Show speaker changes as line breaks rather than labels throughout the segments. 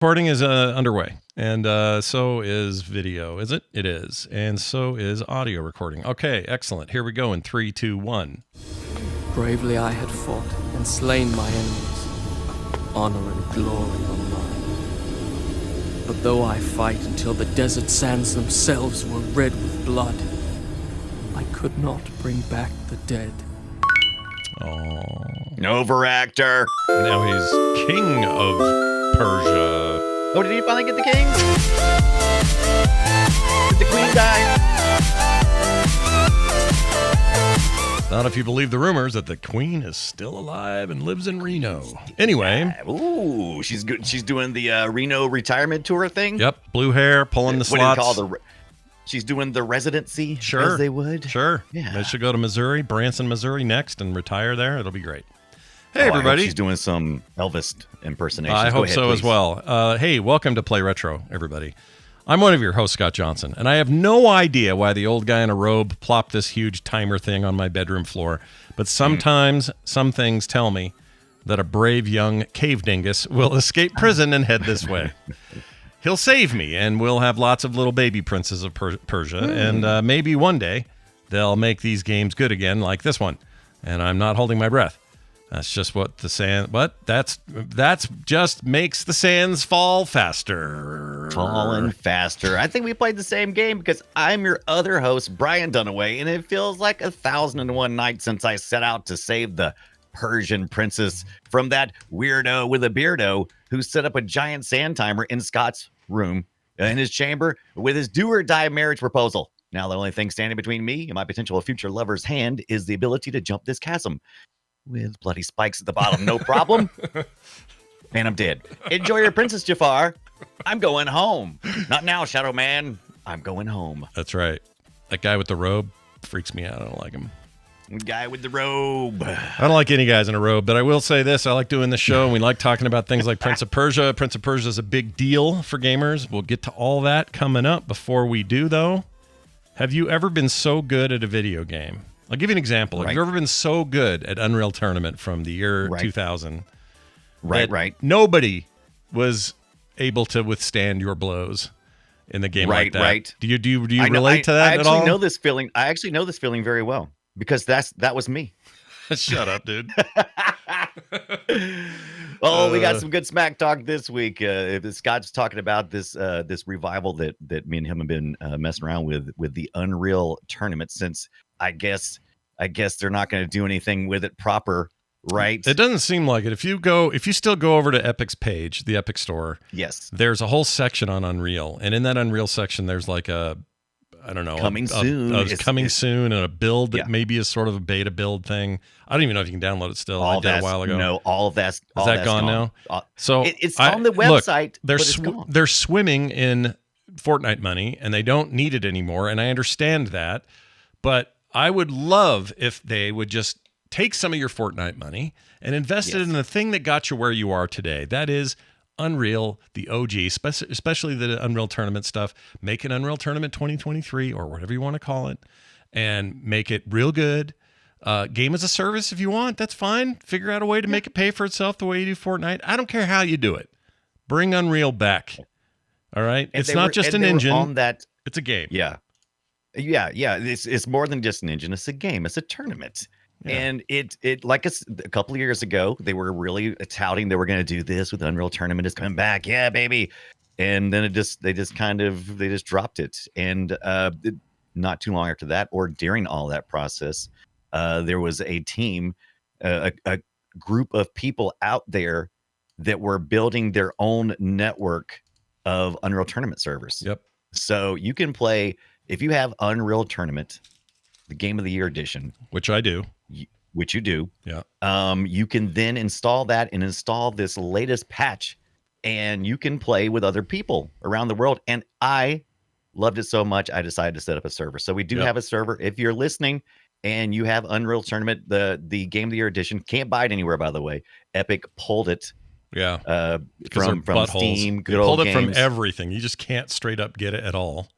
Recording is underway, and so is video. Is it? It is. And so is audio recording. Okay, excellent. Here we go in 3, 2, 1.
Bravely I had fought and slain my enemies. Honor and glory were mine. But though I fight until the desert sands themselves were red with blood, I could not bring back the dead.
Oh.
Overactor.
Now he's king of Persia.
Oh, did he finally get the king? Did the queen die?
Not if you believe the rumors that the queen is still alive and lives in Reno. Anyway.
Ooh, she's good. She's doing the Reno retirement tour thing.
Yep, blue hair, pulling the slots.
What do you call she's doing the residency,
sure,
as they would.
Sure.
Yeah.
They should go to Missouri, Branson, Missouri next and retire there. It'll be great. Hey, everybody.
I hope she's doing some Elvis impersonation.
I hope so as well. Hey, welcome to Play Retro, everybody. I'm one of your hosts, Scott Johnson, and I have no idea why the old guy in a robe plopped this huge timer thing on my bedroom floor, but sometimes some things tell me that a brave young cave dingus will escape prison and head this way. He'll save me, and we'll have lots of little baby princes of Persia, and maybe one day they'll make these games good again like this one, and I'm not holding my breath. That's just what the sand. What? That's just makes the sands fall faster.
Falling faster. I think we played the same game because I'm your other host, Brian Dunaway, and it feels like 1,001 nights since I set out to save the Persian princess from that weirdo with a beardo who set up a giant sand timer in Scott's room in his chamber with his do or die marriage proposal. Now the only thing standing between me and my potential future lover's hand is the ability to jump this chasm. With bloody spikes at the bottom, no problem. And I'm dead. Enjoy your Princess Jafar. I'm going home. Not now, Shadow Man. I'm going home.
That's right. That guy with the robe freaks me out. I don't like him.
Guy with the robe.
I don't like any guys in a robe, but I will say this. I like doing this show, and we like talking about things like Prince of Persia. Prince of Persia is a big deal for gamers. We'll get to all that coming up. Before we do, though, have you ever been so good at a video game? I'll give you an example. Have you ever been so good at Unreal Tournament from the year 2000?
Right.
Nobody was able to withstand your blows in the game like that. Right. Do you relate to that at all?
I actually know this feeling very well because that was me.
Shut up, dude.
Oh, we got some good smack talk this week. Scott's talking about this revival that me and him have been messing around with the Unreal Tournament since I guess they're not going to do anything with it proper, right?
It doesn't seem like it. If you still go over to Epic's page, the Epic store,
yes,
there's a whole section on Unreal, and in that Unreal section, there's like coming soon, and a build that maybe is sort of a beta build thing. I don't even know if you can download it still. I did a while ago.
No, all of that's
is that gone now? So
it's on the website.
Look, they're swimming in Fortnite money, and they don't need it anymore. And I understand that, but I would love if they would just take some of your Fortnite money and invest it in the thing that got you where you are today. That is Unreal, the OG, especially the Unreal Tournament stuff. Make an Unreal Tournament 2023 or whatever you want to call it, and make it real good. Game as a service if you want, that's fine. Figure out a way to make it pay for itself the way you do Fortnite. I don't care how you do it. Bring Unreal back. All right? It's not just an engine.
On that,
it's a game.
Yeah. It's more than just an engine. It's a game. It's a tournament. Yeah. And it like a couple of years ago, they were really touting they were going to do this with Unreal Tournament is coming back. Yeah, baby. And then they just dropped it. And not too long after that, or during all that process, there was a team, a group of people out there that were building their own network of Unreal Tournament servers.
Yep.
So you can play. If you have Unreal Tournament, the Game of the Year edition,
which I do,
which you do,
yeah,
you can then install that and install this latest patch, and you can play with other people around the world. And I loved it so much, I decided to set up a server. So we do have a server. If you're listening and you have Unreal Tournament, the Game of the Year edition, can't buy it anywhere, by the way. Epic pulled it.
Yeah,
from Steam.
They pulled it from everything. You just can't straight up get it at all.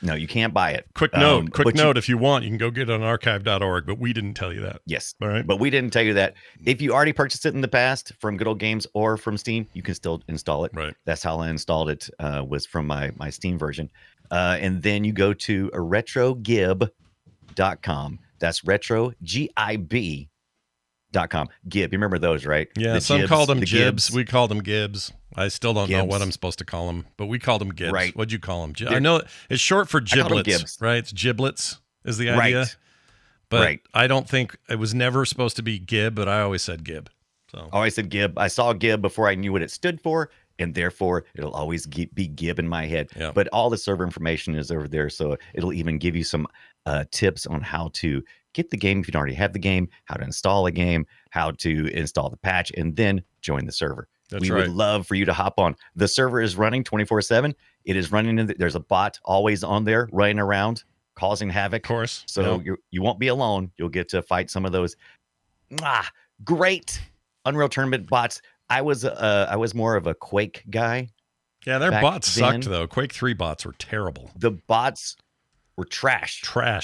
No, you can't buy it.
Quick note, if you want, you can go get it on archive.org, but we didn't tell you that.
Yes.
All right.
But we didn't tell you that. If you already purchased it in the past from Good Old Games or from Steam, you can still install it.
Right.
That's how I installed it, was from my Steam version. And then you go to retrogib.com. That's retrogib.com. Gib. You remember those, right?
Yeah, some called them Gibs. We called them Gibs. I still don't know what I'm supposed to call them, but we called them Gibs.
Right.
What'd you call them? I know it's short for giblets, right? It's giblets is the idea.
Right.
But I don't think it was never supposed to be Gib, but I always said Gib. So
always said Gib. I saw Gib before I knew what it stood for, and therefore it'll always be Gib in my head.
Yeah.
But all the server information is over there, so it'll even give you some tips on how to get the game if you don't already have the game, how to install a game, how to install the patch, and then join the server. We would love for you to hop on. The server is running 24/7. It is running. There's a bot always on there running around, causing havoc.
Of course.
So you won't be alone. You'll get to fight some of those great Unreal Tournament bots. I was more of a Quake guy.
Yeah, their bots sucked though. Quake 3 bots were terrible.
The bots were trash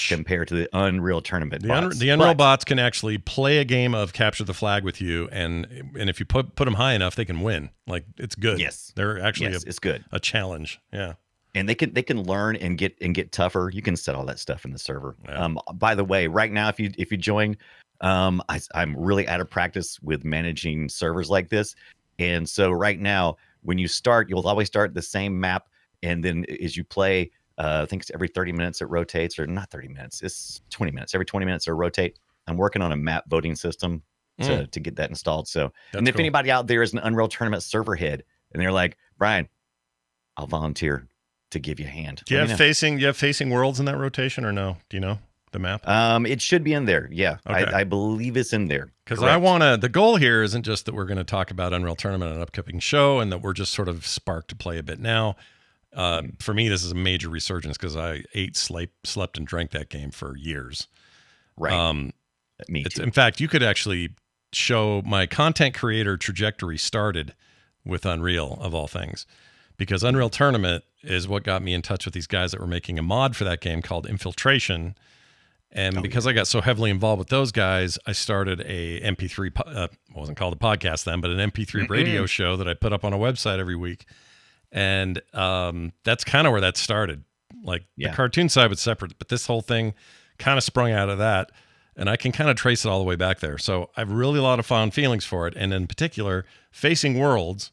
compared to the Unreal Tournament bots.
The Unreal bots can actually play a game of capture the flag with you, and if you put them high enough, they can win. Like, it's good.
Yes,
they're actually
it's good.
A challenge. Yeah,
and they can learn and get tougher. You can set all that stuff in the server.
Yeah.
By the way, right now, if you join, I'm really out of practice with managing servers like this, and so right now, when you start, you'll always start the same map, and then as you play. I think it's every 30 minutes it rotates, or not 30 minutes. It's 20 minutes. Every 20 minutes it'll rotate. I'm working on a map voting system to get that installed. So, and if anybody out there is an Unreal Tournament server head and they're like, Brian, I'll volunteer to give you a hand.
Do you have facing worlds in that rotation or no? Do you know the map?
It should be in there. Yeah.
Okay.
I believe it's in there.
Because the goal here isn't just that we're going to talk about Unreal Tournament on an upcoming show and that we're just sort of sparked to play a bit now. For me, this is a major resurgence because I slept, and drank that game for years.
Right. Me too.
In fact, you could actually show my content creator trajectory started with Unreal, of all things, because Unreal Tournament is what got me in touch with these guys that were making a mod for that game called Infiltration. And because I got so heavily involved with those guys, I started a MP3, wasn't called a podcast then, but an MP3 radio show that I put up on a website every week. And that's kind of where that started. Like the cartoon side was separate, but this whole thing kind of sprung out of that. And I can kind of trace it all the way back there. So I have really a lot of fond feelings for it. And in particular, Facing Worlds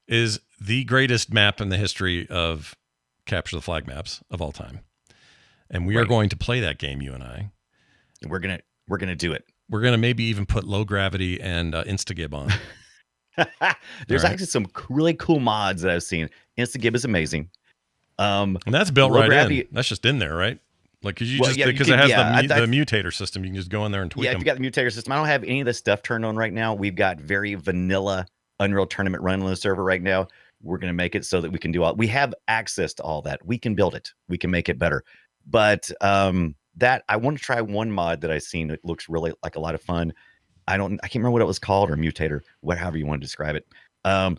is the greatest map in the history of capture the flag maps of all time. And we are going to play that game, you and I.
We're gonna do it.
We're gonna maybe even put Low Gravity and Instagib on.
There's actually some really cool mods that I've seen. Instagib is amazing.
And that's built right in. That's just in there, right? Like, because it has the mutator system. You can just go in there and tweak them.
Yeah, if you got the mutator system. I don't have any of this stuff turned on right now. We've got very vanilla Unreal Tournament running on the server right now. We're going to make it so that we can do all. We have access to all that. We can build it. We can make it better. But that I want to try one mod that I've seen. It looks really like a lot of fun. I can't remember what it was called, or mutator, however you want to describe it.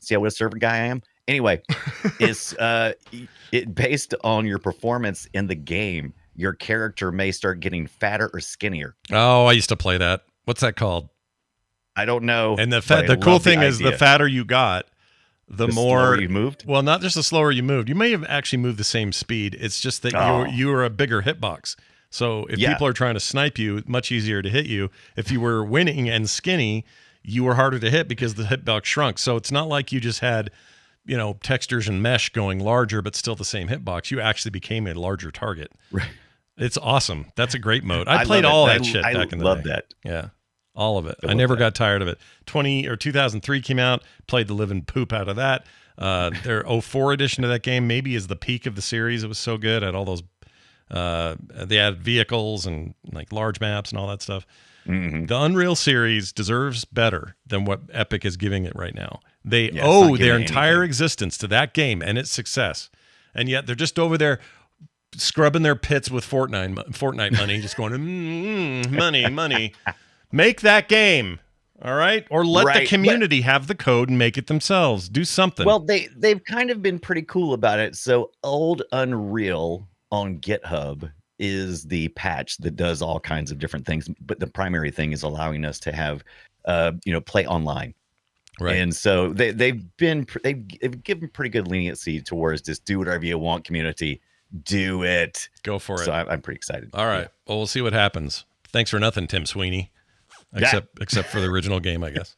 See what a server guy I am. Anyway, it's based on your performance in the game. Your character may start getting fatter or skinnier.
Oh, I used to play that. What's that called?
I don't know.
And the cool thing is, the fatter you got, the more
you moved.
Well, not just the slower you moved. You may have actually moved the same speed. It's just that you were a bigger hitbox. So if people are trying to snipe you, much easier to hit you. If you were winning and skinny, you were harder to hit because the hitbox shrunk. So it's not like you just had, textures and mesh going larger, but still the same hitbox. You actually became a larger target.
Right.
It's awesome. That's a great mode. I played all that shit back in the day. I love
that.
Yeah. All of it. I never got tired of it. 2003 came out, played the living poop out of that. Their 04 edition of that game maybe is the peak of the series. It was so good. Had all those they had vehicles and like large maps and all that stuff.
Mm-hmm.
The Unreal series deserves better than what Epic is giving it right now. They owe their entire existence to that game and its success. And yet they're just over there scrubbing their pits with Fortnite money, just going, money. Make that game, all right? Or let the community have the code and make it themselves. Do something.
Well, they've kind of been pretty cool about it. So old Unreal on GitHub is the patch that does all kinds of different things, but the primary thing is allowing us to have play online.
Right.
And so they've given pretty good leniency towards just do whatever you want, community. Do it.
Go for it.
So I'm pretty excited.
All right. Well, we'll see what happens. Thanks for nothing, Tim Sweeney. Except for the original game, I guess.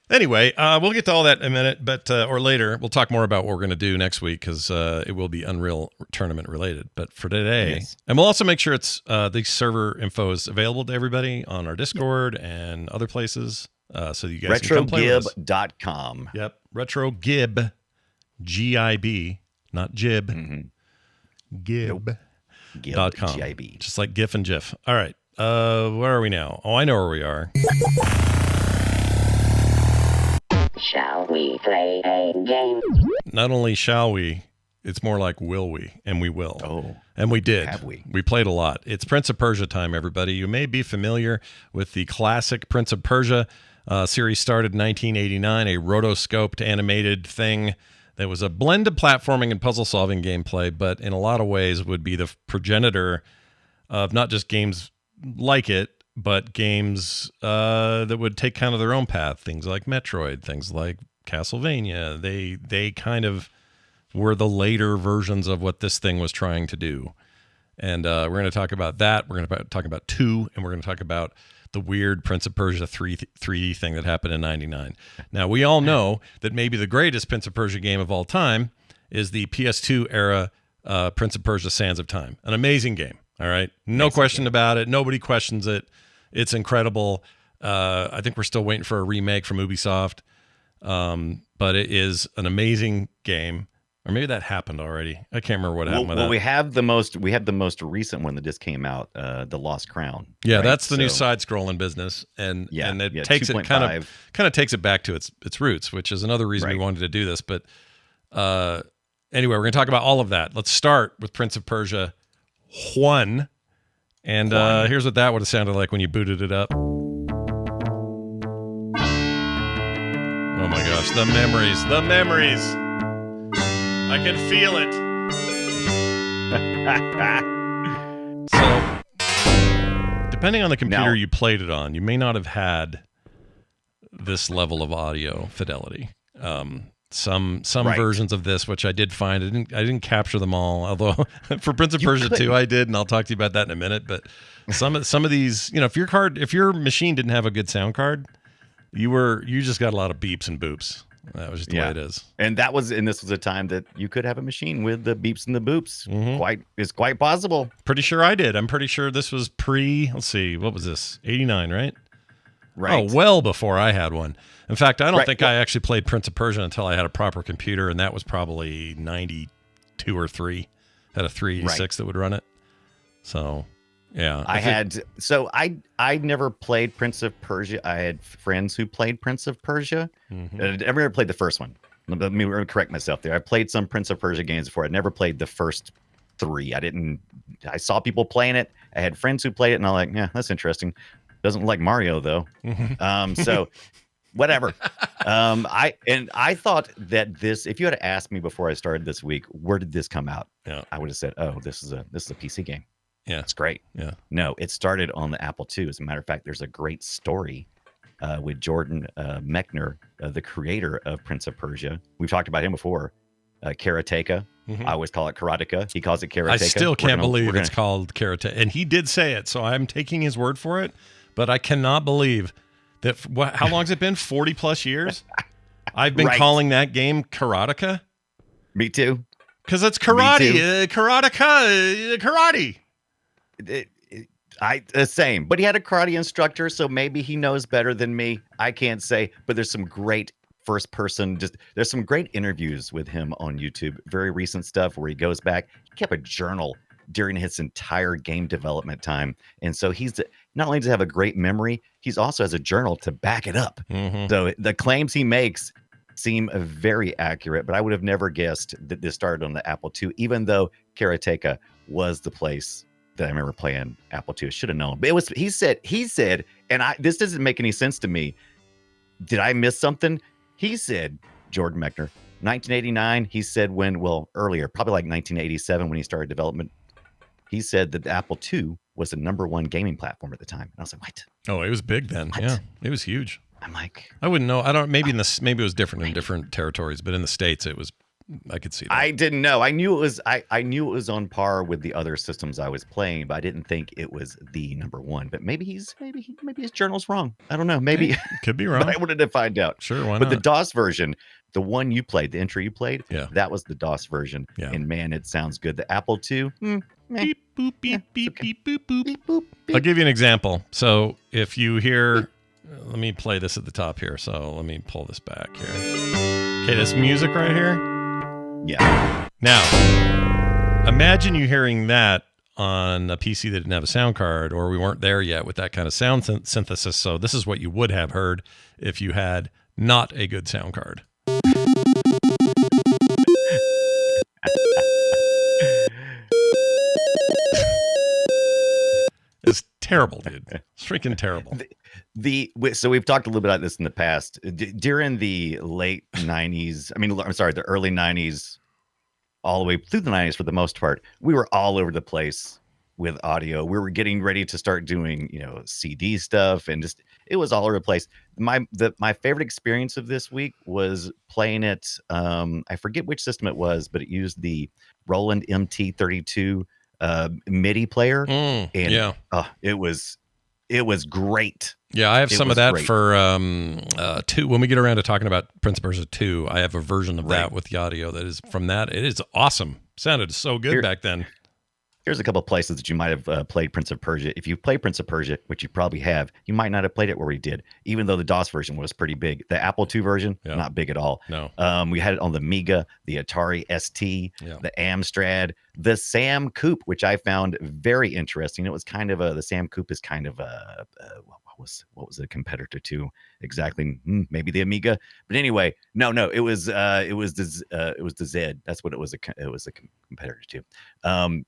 Anyway, we'll get to all that in a minute, but or later. We'll talk more about what we're going to do next week because it will be Unreal Tournament related. But for today, yes. And we'll also make sure it's the server info is available to everybody on our Discord and other places, so you guys can come play with us.
Retrogib.com.
Yep, Retrogib, G-I-B, not Jib.
Mm-hmm.
Gib.com.
G-I-B.
Just like GIF and GIF. All right, where are we now? Oh, I know where we are.
Shall we play a game?
Not only shall we, it's more like will we, and we will.
Oh. And
we did.
Have we?
We played a lot. It's Prince of Persia time, everybody. You may be familiar with the classic Prince of Persia series started in 1989, a rotoscoped animated thing that was a blend of platforming and puzzle-solving gameplay, but in a lot of ways would be the progenitor of not just games like it, but games that would take kind of their own path, things like Metroid, things like Castlevania. They kind of were the later versions of what this thing was trying to do. And we're going to talk about that. We're going to talk about 2, and we're going to talk about the weird Prince of Persia 3D thing that happened in 99. Now, we all know that maybe the greatest Prince of Persia game of all time is the PS2 era Prince of Persia Sands of Time. An amazing game, all right? No question about it. Nobody questions it. It's incredible. I think we're still waiting for a remake from Ubisoft, but it is an amazing game. Or maybe that happened already. I can't remember what happened with that.
We have the most recent one that just came out, The Lost Crown.
Yeah, right? That's the new side-scrolling business, and it takes it kind of takes it back to its roots, which is another reason we wanted to do this. But anyway, we're going to talk about all of that. Let's start with Prince of Persia 1. And here's what that would have sounded like when you booted it up. Oh my gosh, the memories. I can feel it. So, depending on the computer you played it on, you may not have had this level of audio fidelity. Some versions of this, which I did find, I didn't capture them all. Although for Prince of Persia 2, I did, and I'll talk to you about that in a minute. But some of these, if your machine didn't have a good sound card, you just got a lot of beeps and boops. That was just the way it is. And
this was a time that you could have a machine with the beeps and the boops. Mm-hmm. It's quite possible.
Pretty sure I did. I'm pretty sure this was let's see, what was this? 89, right?
Right.
Oh, well before I had one. In fact, I don't think I actually played Prince of Persia until I had a proper computer, and that was probably 92 or 3. Had a 386 that would run it. So, yeah.
I never played Prince of Persia. I had friends who played Prince of Persia. Mm-hmm. I never played the first one. Let me correct myself there. I played some Prince of Persia games before. I never played the first 3. I saw people playing it. I had friends who played it, and I'm like, yeah, that's interesting. Doesn't look like Mario though. So whatever. I thought that this, if you had asked me before I started this week, where did this come out?
Yeah.
I would have said, oh, this is a PC game.
Yeah.
It's great.
Yeah.
No, it started on the Apple II. As a matter of fact, there's a great story with Jordan Mechner, the creator of Prince of Persia. We've talked about him before. Karateka. Mm-hmm. I always call it Karateka. He calls it Karateka.
I still can't believe it's called Karateka. And he did say it, so I'm taking his word for it. But I cannot believe that. How long has it been? 40 plus years? I've been calling that game Karateka.
Me too.
Because it's karate. Karateka. Karate.
Same. But he had a karate instructor, so maybe he knows better than me. I can't say. But there's some great first person. There's some great interviews with him on YouTube. Very recent stuff where he goes back. He kept a journal during his entire game development time. And so he's not only does he have a great memory, he's also has a journal to back it up. Mm-hmm. So the claims he makes seem very accurate, but I would have never guessed that this started on the Apple II, even though Karateka was the place that I remember playing Apple II. I should have known. But he said, and this doesn't make any sense to me. Did I miss something? He said, Jordan Mechner, 1989, he said earlier, probably like 1987 when he started development. he said that the Apple II was the #1 gaming platform at the time. And I was like, what?
Oh, it was big then.
What?
Yeah, it was huge.
I'm like,
I wouldn't know. I don't. Maybe maybe it was different in different territories, but in the States, it was. I could see that.
I didn't know. I knew it was. I knew it was on par with the other systems I was playing, but I didn't think it was the #1. But maybe his journal's wrong. I don't know. Maybe
could be wrong.
But I wanted to find out.
Sure, why
But
not?
the DOS version, the one you played, the intro you played,
Yeah.
that was the DOS version.
Yeah.
And man, it sounds good. The Apple II, meh.
Beep boop beep beep
okay.
beep boop boop.
Beep, boop, beep.
I'll give you an example. So if you hear, let me play this at the top here. So let me pull this back here. Okay, this music right here.
Yeah.
Now, imagine you hearing that on a PC that didn't have a sound card, or we weren't there yet with that kind of sound synthesis. So this is what you would have heard if you had not a good sound card. It's terrible, dude. It's freaking terrible.
So we've talked a little bit about this in the past. During the late 90s, the early 90s, all the way through the 90s for the most part, we were all over the place with audio. We were getting ready to start doing, CD stuff, and just it was all over the place. My favorite experience of this week was playing it. I forget which system it was, but it used the Roland MT32 MIDI player, and
yeah,
it was great.
Yeah, I have some of that
great.
for 2. When we get around to talking about Prince of Persia 2, I have a version of
Right.
that with the audio that is from that. It is awesome. Sounded so good back then.
Here's a couple of places that you might have played Prince of Persia. If you play Prince of Persia, which you probably have, you might not have played it where we did, even though the DOS version was pretty big. The Apple II version,
Yeah.
not big at all.
No.
We had it on the Amiga, the Atari ST,
Yeah.
the Amstrad, the Sam Coupe, which I found very interesting. It was kind of the Sam Coupe is kind of what was it a competitor to exactly? Maybe the Amiga, but anyway, no, it was the Z. That's what it was. It was a competitor to.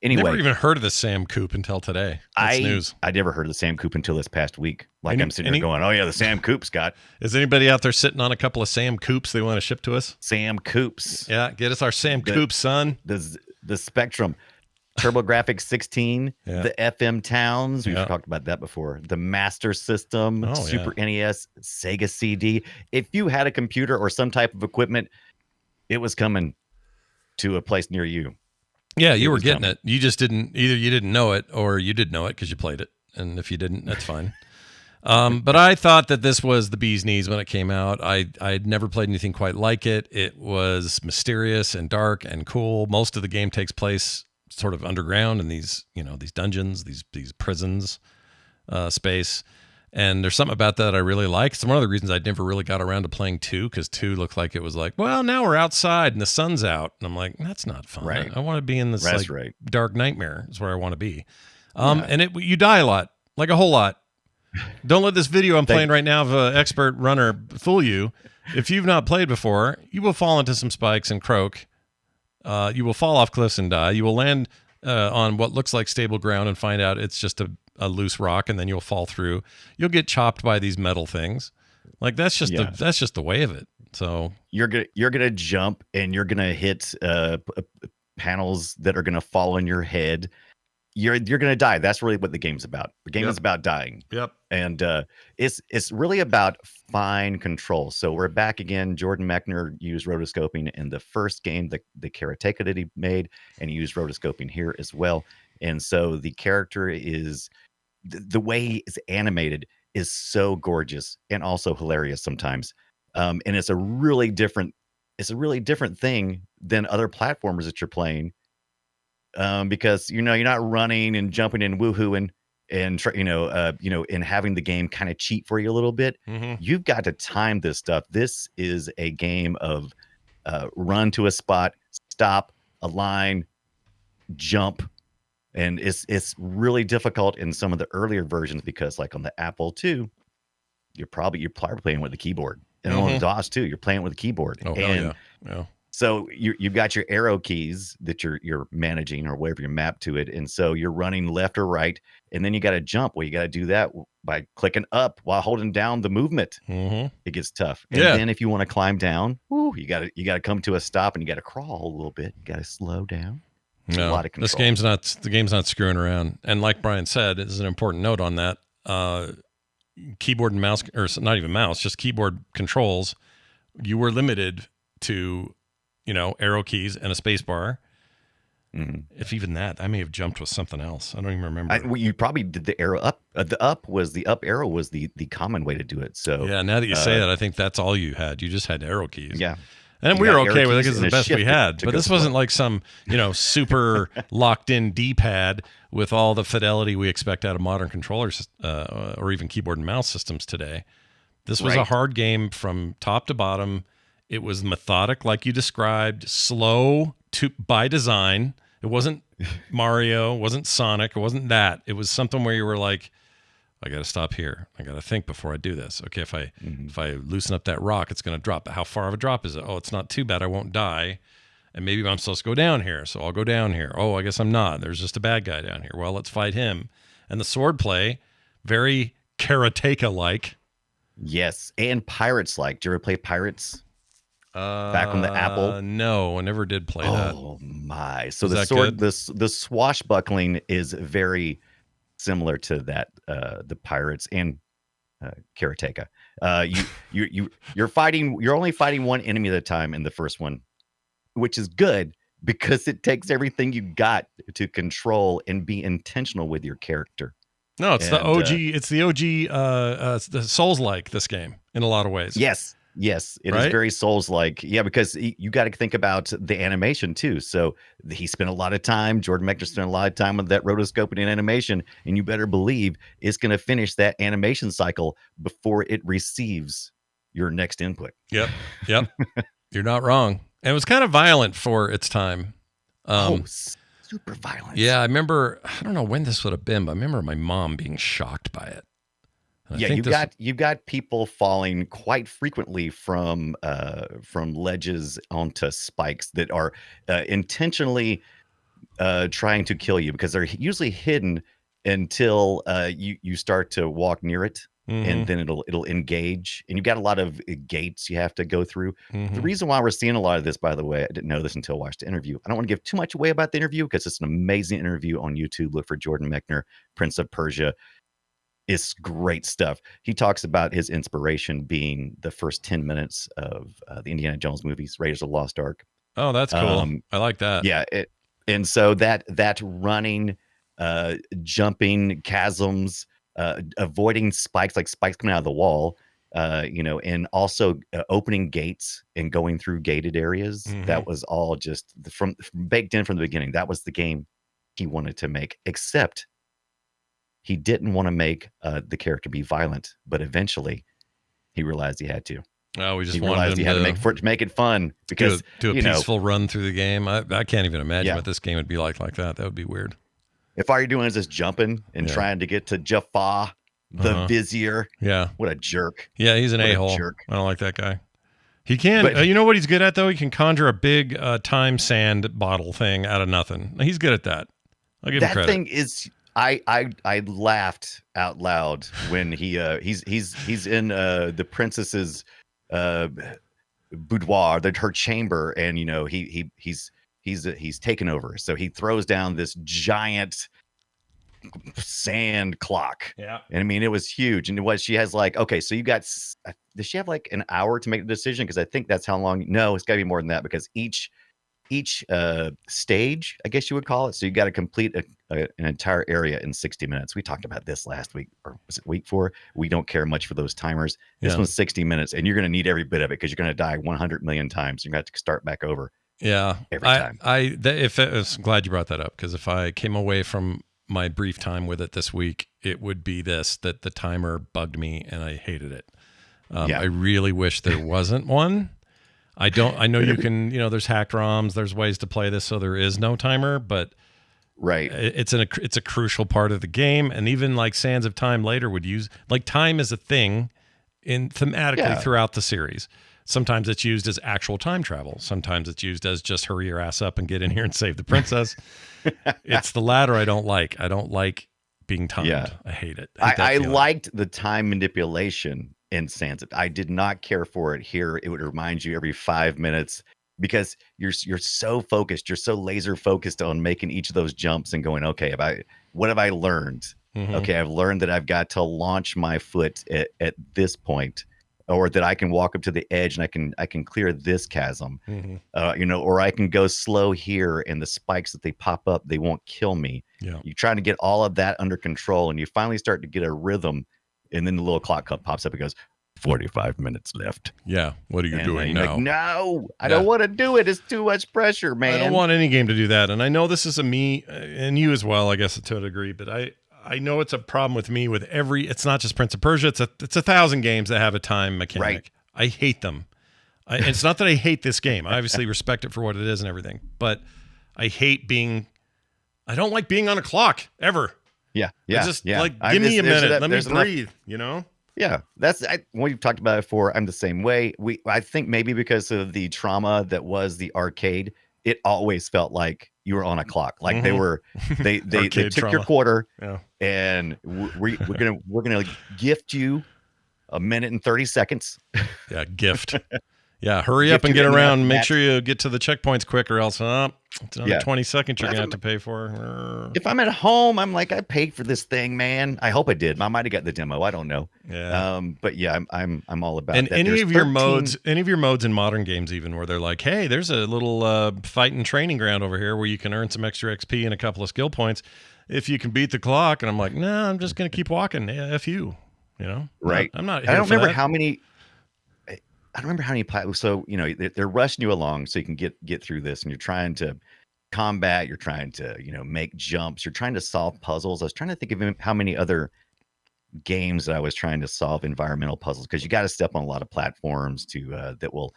Anyway,
Never even heard of the Sam Coupe until today. That's news.
I never heard of the Sam Coupe until this past week. Like I'm sitting
any-
here going, oh yeah, the Sam Coupe, Scott.
Is anybody out there sitting on a couple of Sam Coupes they want to ship to us?
Sam Coupes.
Yeah, get us our Sam Coupe, son.
The Spectrum. TurboGrafx 16,
Yeah.
the FM Towns. We've
Yeah.
talked about that before. The Master System,
Oh,
Super NES, Sega CD. If you had a computer or some type of equipment, it was coming to a place near you.
Yeah, you
It
were
was
getting
coming.
it. You just didn't, either you didn't know it or you did know it because you played it. And if you didn't, that's fine. But I thought that this was the bee's knees when it came out. I'd never played anything quite like it. It was mysterious and dark and cool. Most of the game takes place sort of underground in these dungeons, these prisons space. And there's something about that I really like. It's one of the reasons I never really got around to playing 2, because 2 looked like it was like, well, now we're outside and the sun's out. And I'm like, that's not fun.
Right.
I want to be in this
That's right.
dark nightmare is where I want to be. And you die a lot, like a whole lot. Don't let this video I'm playing right now of an expert runner fool you. If you've not played before, you will fall into some spikes and croak. You will fall off cliffs and die. You will land on what looks like stable ground and find out it's just a loose rock, and then you'll fall through. You'll get chopped by these metal things. Like that's just the way of it. So
You're gonna jump and you're gonna hit panels that are gonna fall on your head. You're gonna die. That's really what the game's about. The game is about dying.
Yep.
And it's really about fine control. So we're back again. Jordan Mechner used rotoscoping in the first game, the Karateka that he made, and he used rotoscoping here as well. And so the character is the way he is animated is so gorgeous and also hilarious sometimes. And it's a really different thing than other platformers that you're playing. Because you're not running and jumping and woohooing and and having the game kind of cheat for you a little bit.
Mm-hmm.
You've got to time this stuff. This is a game of run to a spot, stop, align, jump, and it's really difficult in some of the earlier versions because, like on the Apple II, you're probably playing with the keyboard, and on the DOS too, you're playing with the keyboard.
Oh,
and
yeah.
so you've got your arrow keys that you're managing or whatever you map to it. And so you're running left or right. And then you got to jump. Well, you got to do that by clicking up while holding down the movement.
Mm-hmm.
It gets tough. And then if you want to climb down, you got to come to a stop and you got to crawl a little bit. You got to slow down. It's a lot of control.
The game's not screwing around. And like Brian said, this is an important note on that. Keyboard and mouse, or not even mouse, just keyboard controls. You were limited to, arrow keys and a space bar. Mm-hmm. If even that, I may have jumped with something else. I don't even remember.
You probably did the arrow up. The up arrow was the common way to do it. So
yeah, now that you say that, I think that's all you had. You just had arrow keys.
Yeah.
And we were okay with it because it's the best we had. But this wasn't like some, super locked in D-pad with all the fidelity we expect out of modern controllers or even keyboard and mouse systems today. This was a hard game from top to bottom. It was methodic, like you described, slow by design. It wasn't Mario, it wasn't Sonic, it wasn't that. It was something where you were like, I got to stop here. I got to think before I do this. Okay, if I loosen up that rock, it's going to drop. But how far of a drop is it? Oh, it's not too bad. I won't die. And maybe I'm supposed to go down here, so I'll go down here. Oh, I guess I'm not. There's just a bad guy down here. Well, let's fight him. And the sword play, very karateka-like.
Yes, and Pirates-like. Did you ever play Pirates? Back on the Apple?
No, I never did play that.
Oh, my. So the sword, the swashbuckling is very similar to that, the Pirates and karateka. You're only fighting one enemy at a time in the first one, which is good because it takes everything you got to control and be intentional with your character.
No, it's the OG. It's the OG. The Souls-like this game in a lot of ways.
Yes, it is very Souls-like. Yeah, because you got to think about the animation too. So he spent a lot of time. Jordan Mechner spent a lot of time with that rotoscoping and animation, and you better believe it's going to finish that animation cycle before it receives your next input.
Yep. You're not wrong. And it was kind of violent for its time.
Super violent.
Yeah, I remember. I don't know when this would have been, but I remember my mom being shocked by it.
You've got people falling quite frequently from ledges onto spikes that are intentionally trying to kill you because they're usually hidden until you start to walk near it, and then it'll engage. And you've got a lot of gates you have to go through. The reason why we're seeing a lot of this, by the way, I didn't know this until I watched the interview. I don't want to give too much away about the interview because it's an amazing interview on YouTube. Look for Jordan Mechner, Prince of Persia. It's great stuff. He talks about his inspiration being the first 10 minutes of the Indiana Jones movies, Raiders of the Lost Ark.
Oh, that's cool. I like that.
Yeah. And so that running, jumping chasms, avoiding spikes, like spikes coming out of the wall, and also opening gates and going through gated areas. That was all just from baked in from the beginning. That was the game he wanted to make, except he didn't want to make the character be violent, but eventually he realized he had to.
Oh, he
realized he had to make it fun because
do a peaceful run through the game. I can't even imagine what this game would be like that. That would be weird.
If all you're doing is just jumping and trying to get to Jaffa, the Vizier.
Yeah.
What a jerk.
Yeah, he's an a-hole. I don't like that guy. He can. You know what he's good at, though? He can conjure a big time sand bottle thing out of nothing. He's good at that. I'll give him credit.
That thing is... I laughed out loud when he's in the princess's boudoir, her chamber, and he's taken over. So he throws down this giant sand clock.
Yeah,
and I mean it was huge. And she has so you got. Does she have like an hour to make the decision? Because I think that's how long. No, it's got to be more than that because each stage, I guess you would call it. So you got to complete an entire area in 60 minutes. We talked about this last week, or was it week 4? We don't care much for those timers. This one's 60 minutes, and you're going to need every bit of it because you're going to die 100 million times. You're going to have to start back over.
Yeah,
every time.
I'm glad you brought that up because if I came away from my brief time with it this week, it would be that the timer bugged me and I hated it. I really wish there wasn't one. I know you can, there's hacked ROMs, there's ways to play this so there is no timer, but it's a crucial part of the game. And even like Sands of Time later would use, like, time is a thing thematically throughout the series. Sometimes it's used as actual time travel. Sometimes it's used as just hurry your ass up and get in here and save the princess. It's the latter I don't like. I don't like being timed. Yeah. I hate it.
I liked the time manipulation in Sands. I did not care for it here. It would remind you every 5 minutes, because you're so focused, you're so laser focused on making each of those jumps and going, okay, what have I learned? Okay, I've learned that I've got to launch my foot at this point, or that I can walk up to the edge and I can clear this chasm, or I can go slow here, and the spikes that they pop up, they won't kill me.
Yeah.
You're trying to get all of that under control, and you finally start to get a rhythm, and then the little clock pops up and goes, 45 minutes left.
Yeah. What are you doing
now?
now?
Like, no, I don't want to do it. It's too much pressure, man.
I don't want any game to do that. And I know this is a me and you as well, I guess, to a degree, but I know it's a problem with me with it's not just Prince of Persia. It's 1,000 games that have a time mechanic.
Right.
I hate them. It's not that I hate this game. I obviously respect it for what it is and everything, but I don't like being on a clock ever.
Yeah.
Give me a minute. Let me breathe,
Yeah, we've talked about it before. I'm the same way. I think maybe because of the trauma that was the arcade, it always felt like you were on a clock. Like they took
trauma.
Your quarter, and we're gonna gift you a minute and 30 seconds.
Yeah, gift. Yeah, hurry up and get around. Make sure you get to the checkpoints quick, or else it's another 20 seconds you're gonna have to pay for.
If I'm at home, I'm like, I paid for this thing, man. I hope I did. I might have got the demo. I don't know.
Yeah.
But yeah, I'm all about.
And
that.
any of your modes in modern games, even where they're like, hey, there's a little fight and training ground over here where you can earn some extra XP and a couple of skill points if you can beat the clock. And I'm like, nah, I'm just gonna keep walking. Yeah, F you.
Right.
I'm not.
I don't remember how many. I don't remember how many so they're rushing you along so you can get through this, and you're trying to combat, you're trying to make jumps, you're trying to solve puzzles. I was trying to think of how many other games that I was trying to solve environmental puzzles, because you got to step on a lot of platforms that will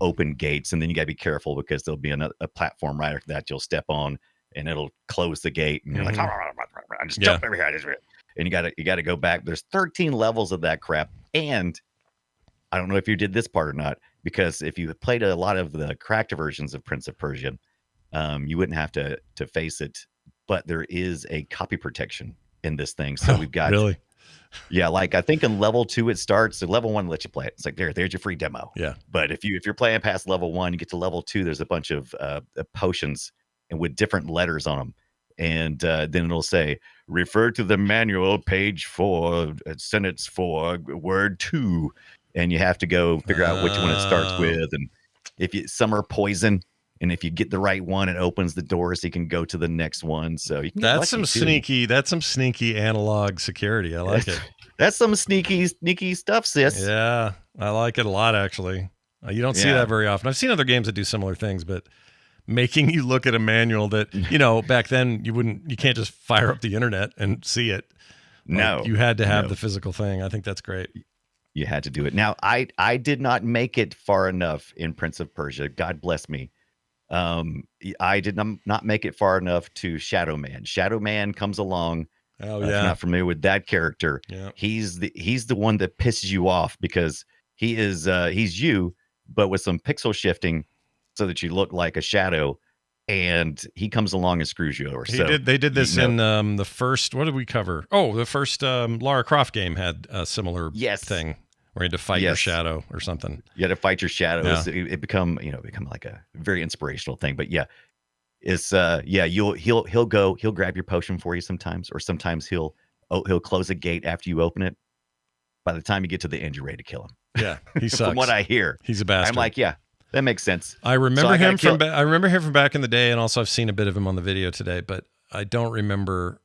open gates, and then you got to be careful because there'll be a platform right after that you'll step on and it'll close the gate, and you're like, I just jump over here, and you got to go back. There's 13 levels of that crap, and I don't know if you did this part or not, because if you played a lot of the cracked versions of Prince of Persia, you wouldn't have to face it. But there is a copy protection in this thing. So we've got
really,
yeah. Like I think in level 2 it starts. So level 1 lets you play it. It's like there's your free demo.
Yeah.
But if you're playing past level 1, you get to level 2. There's a bunch of potions and with different letters on them. And then it'll say, refer to the manual, page 4, sentence 4, word 2. And you have to go figure out which one it starts with. And some are poison. And if you get the right one, it opens the door so you can go to the next one. So you can
that's some sneaky analog security. I like it.
That's some sneaky stuff, sis.
Yeah, I like it a lot, actually. You don't see that very often. I've seen other games that do similar things, but making you look at a manual that, back then you can't just fire up the internet and see it.
No,
you had to have the physical thing. I think that's great.
You had to do it. Now, I did not make it far enough in Prince of Persia. God bless me. I did not make it far enough to Shadow Man. Shadow Man comes along.
Oh
If you're not familiar with that character, he's the one that pisses you off because he's you, but with some pixel shifting so that you look like a shadow. And he comes along and screws you over.
They did this in the first. What did we cover? Oh, the first Lara Croft game had a similar thing where you had to fight your shadow or something.
You had to fight your shadows. It become like a very inspirational thing. But it's he'll grab your potion for you sometimes, or sometimes he'll close a gate after you open it. By the time you get to the end, you're ready to kill him.
Yeah, he sucks.
From what I hear,
he's a bastard.
I'm like, that makes sense.
I remember him from back in the day, and also I've seen a bit of him on the video today, but I don't remember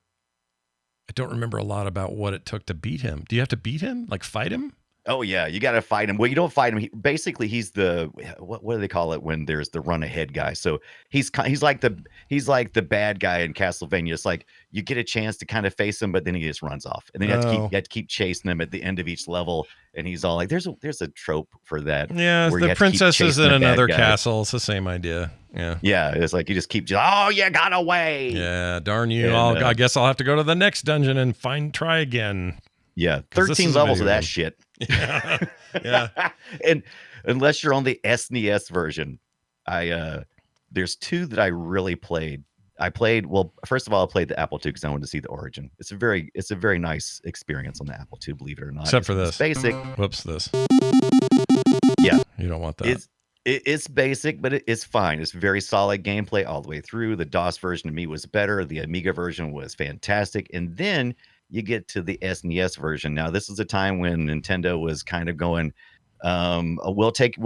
a lot about what it took to beat him. Do you have to beat him? Like fight him?
Oh yeah, you got to fight him. Well, you don't fight him. He's the what do they call it when there's the run ahead guy? So he's like the bad guy in Castlevania. It's like you get a chance to kind of face him, but then he just runs off, and then you have to keep chasing him at the end of each level. And he's all like, "There's a trope for that."
Yeah, the princess is in another castle. It's the same idea. Yeah,
it's like you just keep. Oh, you got away.
Yeah, darn you! I guess I'll have to go to the next dungeon and try again.
Yeah, 13 levels of that shit.
Yeah.
And unless you're on the SNES version, there's 2 that I really played. First of all, I played the Apple II because I wanted to see the origin. It's a very nice experience on the Apple II, believe it or not.
Except for this.
Basic.
Whoops, this.
Yeah.
You don't want that.
It's basic, but it's fine. It's very solid gameplay all the way through. The DOS version to me was better. The Amiga version was fantastic. And then you get to the SNES version. Now, this is a time when Nintendo was kind of going, we'll take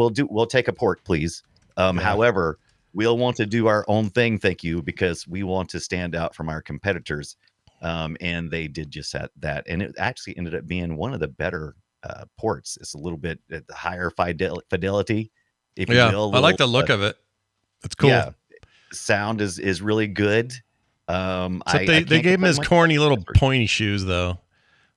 a port, please. However, we'll want to do our own thing, thank you, because we want to stand out from our competitors. And they did just that. And it actually ended up being one of the better ports. It's a little bit at the higher fidelity. If you will,
I like the look of it. It's cool. Yeah,
sound is really good.
They gave him his corny little pointy shoes though,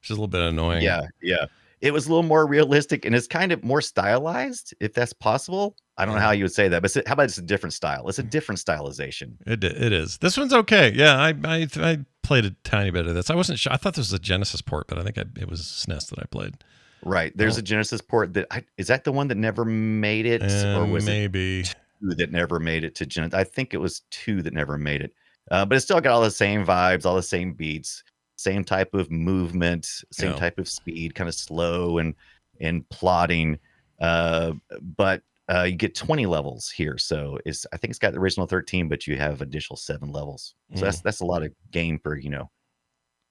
which is a little bit annoying.
Yeah. It was a little more realistic and it's kind of more stylized, if that's possible. I don't know how you would say that, but how about it's a different style? It's a different stylization.
It is. This one's okay. Yeah, I played a tiny bit of this. I wasn't sure. I thought this was a Genesis port, but I think it was SNES that I played.
Right. There's a Genesis port is that the one that never made it? Or was
maybe
it 2 that never made it to Genesis? I think it was 2 that never made it. But it still got all the same vibes, all the same beats, same type of movement, same type of speed, kind of slow and plodding. But you get 20 levels here. So I think it's got the original 13, but you have additional 7 levels. So that's a lot of game for,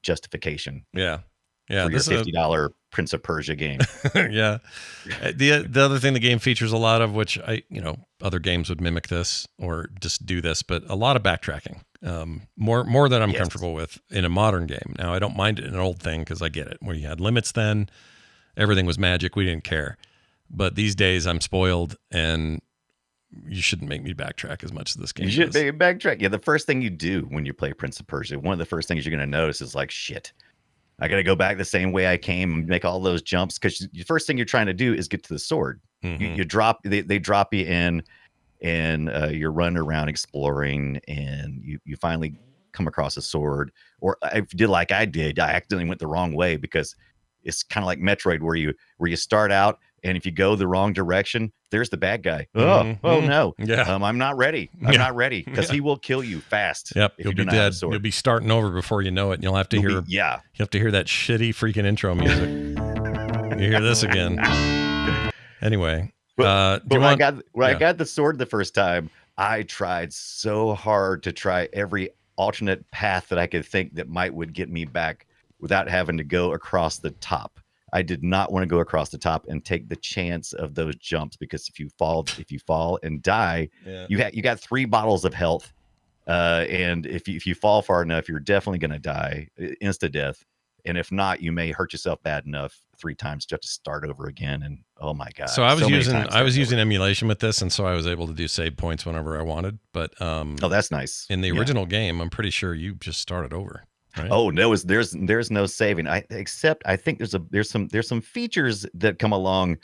justification.
Yeah.
For your $50 Prince of Persia game.
Yeah. The other thing the game features a lot of, which other games would mimic this or just do this, but a lot of backtracking. More than I'm comfortable with in a modern game. Now, I don't mind it in an old thing because I get it. Where you had limits then, everything was magic. We didn't care. But these days I'm spoiled and you shouldn't make me backtrack as much as this game.
You shouldn't make me backtrack. Yeah, the first thing you do when you play Prince of Persia, one of the first things you're going to notice is like, shit, I got to go back the same way I came and make all those jumps. Because the first thing you're trying to do is get to the sword. Mm-hmm. They drop you in and you're running around exploring and you finally come across a sword. Or if you did like I did, I accidentally went the wrong way because it's kind of like Metroid where you start out and if you go the wrong direction, there's the bad guy. Oh no.
Yeah.
I'm not ready. I'm not ready because he will kill you fast.
Yep. You'll be dead. You'll be starting over before you know it. And you'll have to hear that shitty freaking intro music. You hear this again. Anyway.
But when I got the sword the first time, I tried so hard to try every alternate path that I could think that would get me back without having to go across the top. I did not want to go across the top and take the chance of those jumps because if you fall and die, you got 3 bottles of health, and if you fall far enough, you're definitely going to die, insta death. And if not, you may hurt yourself bad enough 3 times to have to start over again. And oh my god!
So I was using emulation with this, and so I was able to do save points whenever I wanted. But
that's nice.
In the original game, I'm pretty sure you just started over. Right?
Oh no, there's no saving. Except I think there's some features that come along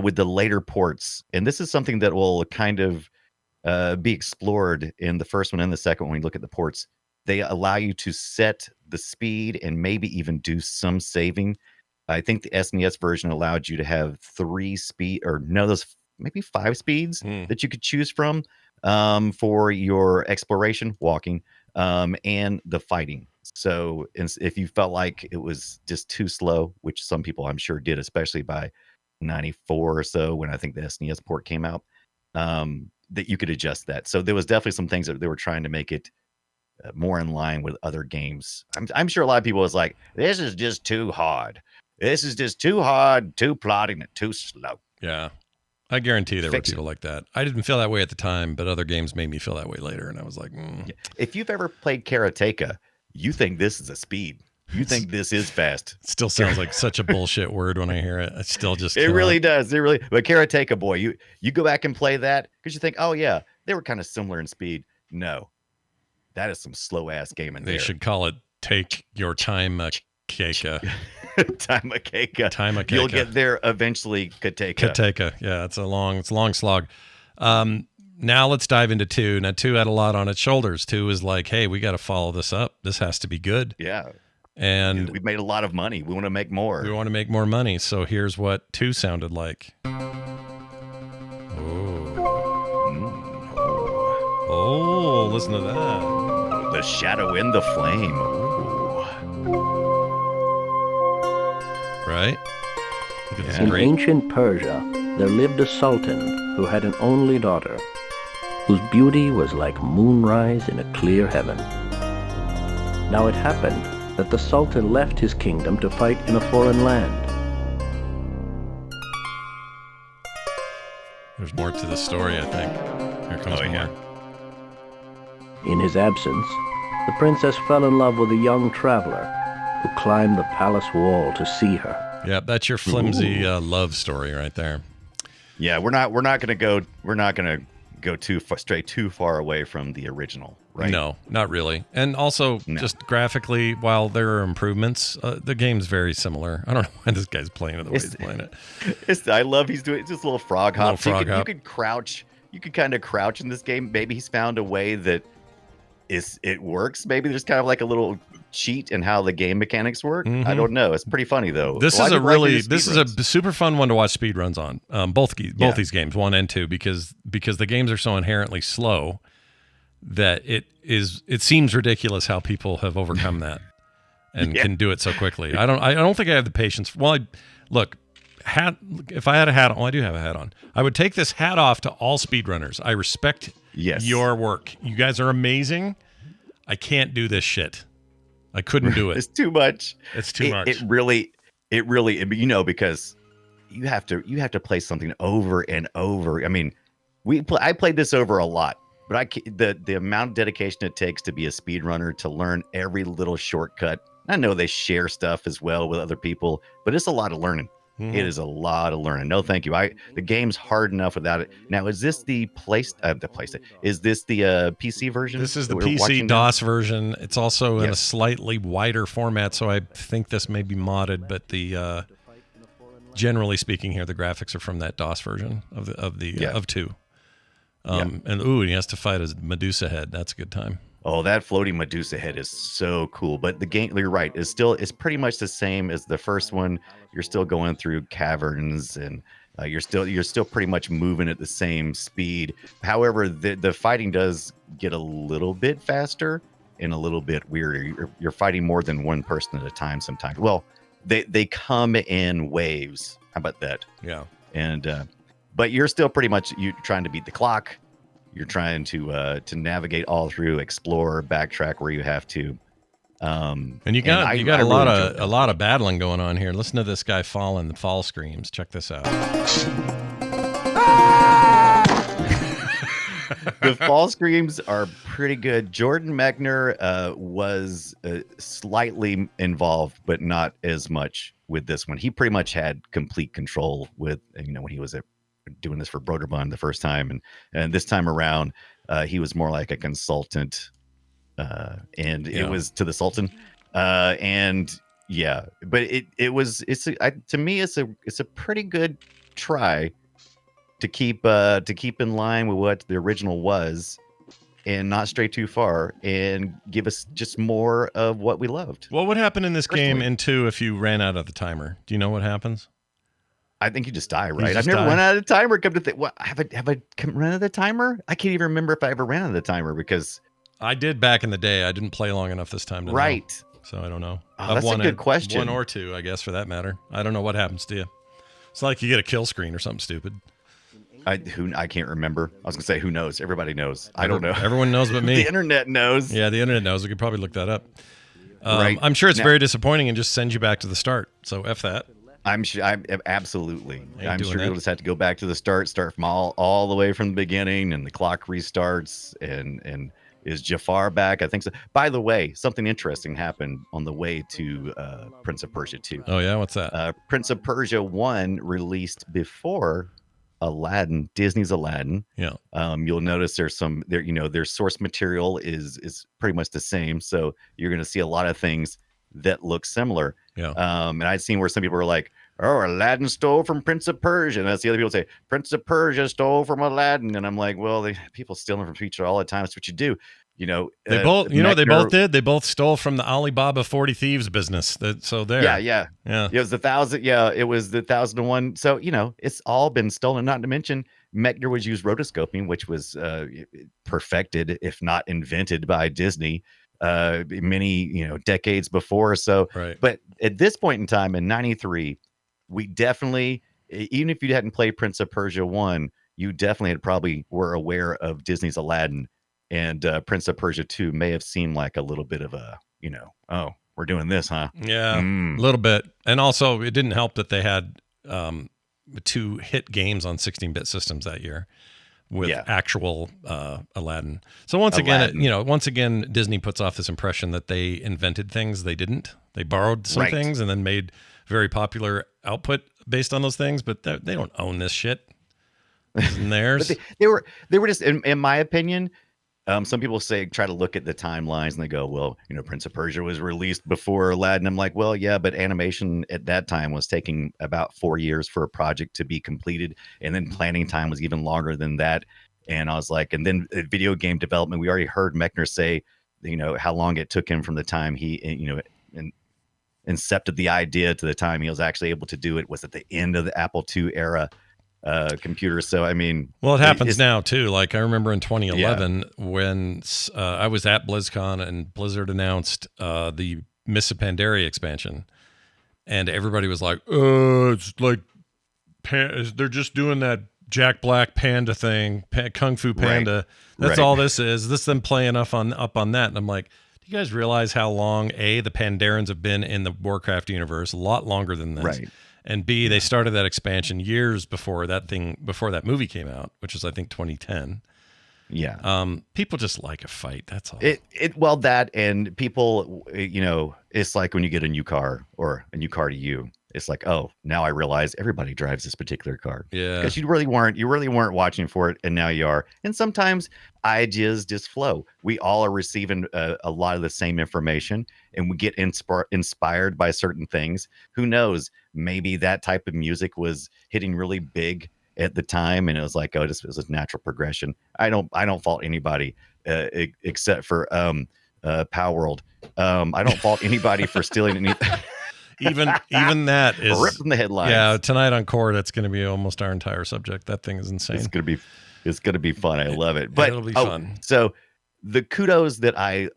with the later ports, and this is something that will kind of be explored in the first one and the second one. When you look at the ports, they allow you to set the speed and maybe even do some saving. I think the SNES version allowed you to have 3 speed, or no, those maybe 5 speeds that you could choose from for your exploration, walking, and the fighting. So if you felt like it was just too slow, which some people I'm sure did, especially by 94 or so, when I think the SNES port came out, that you could adjust that. So there was definitely some things that they were trying to make it more in line with other games. I'm sure a lot of people was like, this is just too hard. This is just too hard, too plodding, and too slow.
Yeah. I guarantee there were people like that. I didn't feel that way at the time, but other games made me feel that way later. And I was like,
If you've ever played Karateka, you think this is a speed. You think this is fast.
It still sounds like such a bullshit word when I hear it. I still just
It really does. But Karateka, boy, you go back and play that because you think, oh yeah, they were kind of similar in speed. No. That is some slow ass game in there.
They should call it Take Your Time Keka.
Time Keka. You'll get there eventually,
Kateka. Yeah, it's a long slog. Now let's dive into 2. Now 2 had a lot on its shoulders. 2 is like, hey, we got to follow this up. This has to be good.
Yeah.
And
we've made a lot of money. We want to make more.
We want to make more money. So here's what 2 sounded like. Oh, listen to that.
The shadow in the flame. Ooh.
Right?
In ancient Persia, there lived a sultan who had an only daughter, whose beauty was like moonrise in a clear heaven. Now it happened that the sultan left his kingdom to fight in a foreign land.
There's more to the story, I think. Here comes more.
In his absence, the princess fell in love with a young traveler who climbed the palace wall to see her.
Yeah, that's your flimsy love story right there.
Yeah, we're not gonna go too far away from the original, right?
No, not really. And also, just graphically, while there are improvements, the game's very similar. I don't know why this guy's playing it the way he's playing it.
I love he's doing just a little frog hop.
You
could crouch. You could kind of crouch in this game. Maybe he's found a way that it works. Maybe there's kind of like a little cheat in how the game mechanics work. I don't know. It's pretty funny though.
This is a super fun one to watch speed runs on. Both these games, 1 and 2, because the games are so inherently slow that it seems ridiculous how people have overcome that and can do it so quickly. I don't think I have the patience. Well, if I had a hat on, I do have a hat on. I would take this hat off to all speedrunners. I respect your work. You guys are amazing. I can't do this shit. I couldn't do it.
It's too much.
It's too much.
It really, because you have to play something over and over. I mean, I played this over a lot, but the amount of dedication it takes to be a speedrunner, to learn every little shortcut. I know they share stuff as well with other people, but it's a lot of learning. It is a lot of learning. No, thank you. The game's hard enough without it. Now, is this the PlayStation? Is this the PC version?
This is the PC DOS version. It's also in a slightly wider format, so I think this may be modded. But generally speaking, here the graphics are from that DOS version of 2. And he has to fight a Medusa head. That's a good time.
Oh, that floating Medusa head is so cool. But the game, you're right, is pretty much the same as the first one. You're still going through caverns, and you're still pretty much moving at the same speed. However, the fighting does get a little bit faster and a little bit weirder. You're fighting more than one person at a time sometimes. Well, they come in waves. How about that?
Yeah.
And but you're still pretty much trying to beat the clock. You're trying to navigate all through, explore, backtrack where you have to.
And you got a lot of battling going on here. Listen to this guy fall in the fall screams. Check this out.
The fall screams are pretty good. Jordan Mechner was slightly involved, but not as much with this one. He pretty much had complete control with, when he was doing this for Broderbund the first time, and this time around he was more like a consultant, and it was to the Sultan, but to me it's a pretty good try to keep in line with what the original was and not stray too far and give us just more of what we loved.
What would happen in this game in 2 if you ran out of the timer? Do you know what happens?
I think you just die, right? I've never run out of the timer. Come to think, what have I run out of the timer? I can't even remember if I ever ran out of the timer because
I did back in the day. I didn't play long enough this time to know. So I don't know.
That's a good question.
1 or 2, I guess, for that matter. I don't know what happens to you. It's like you get a kill screen or something stupid.
I can't remember. I was gonna say, who knows? Everybody knows. I don't know.
Everyone knows but me.
The internet knows.
Yeah, the internet knows. We could probably look that up. I'm sure it's very disappointing and just sends you back to the start. So F that.
I'm absolutely. I'm sure you'll just have to go back to the start from all the way from the beginning, and the clock restarts. And is Jafar back? I think so. By the way, something interesting happened on the way to Prince of Persia 2.
Oh yeah, what's that?
Prince of Persia 1 released before Aladdin, Disney's Aladdin.
Yeah.
You'll notice their source material is pretty much the same, so you're going to see a lot of things that look similar.
Yeah.
And I'd seen where some people were like, "Oh, Aladdin stole from Prince of Persia," and that's the other people say, "Prince of Persia stole from Aladdin," and I'm like, "Well, people stealing from each other all the time. That's what you do."
They both. What they both did? They both stole from the Alibaba 40 Thieves business. So there.
Yeah. It was the 1,000. Yeah, it was the 1,001. So it's all been stolen. Not to mention, Mechner was used rotoscoping, which was perfected, if not invented, by Disney many decades before. So,
right.
But at this point in time, in '93, we definitely even if you hadn't played Prince of Persia 1, you definitely probably were aware of Disney's Aladdin, and Prince of Persia 2 may have seemed like a little bit of a, oh, we're doing this, huh?
Yeah, a little bit. And also, it didn't help that they had 2 hit games on 16-bit systems that year with actual Aladdin. So once again, Disney puts off this impression that they invented things they didn't. They borrowed some things and then made very popular output based on those things, but they don't own this shit. This isn't theirs.
They were just, in my opinion. Some people try to look at the timelines and they go, well, Prince of Persia was released before Aladdin. I'm like, well, yeah, but animation at that time was taking about 4 years for a project to be completed. And then planning time was even longer than that. And I was like, and then video game development, we already heard Mechner say, how long it took him from the time he, incepted the idea to the time he was actually able to do it was at the end of the Apple II era. Computers. So I mean,
well, it happens now too. Like I remember in 2011 when I was at BlizzCon and Blizzard announced the Mists of Pandaria expansion, and everybody was like, it's like they're just doing that Jack Black panda thing, Kung Fu Panda. That's all this is. This them playing up on that, and I'm like, do you guys realize how long the Pandarans have been in the Warcraft universe? A lot longer than this. Right. And B, they started that expansion years before that movie came out, which was I think 2010.
Yeah.
People just like a fight. That's all.
Well, that and people, it's like when you get a new car or a new car to you. It's like, oh, now I realize everybody drives this particular car.
Yeah.
Because you really weren't watching for it, and now you are. And sometimes ideas just flow. We all are receiving a lot of the same information, and we get inspired by certain things. Who knows? Maybe that type of music was hitting really big at the time, and it was like, oh, this was a natural progression. I don't fault anybody except for Power World. I don't fault anybody for stealing anything.
Even that is
ripped from the headlines.
Yeah, tonight on Core, that's going to be almost our entire subject. That thing is insane.
It's gonna be fun. I love it. But
it'll be fun.
So the kudos that I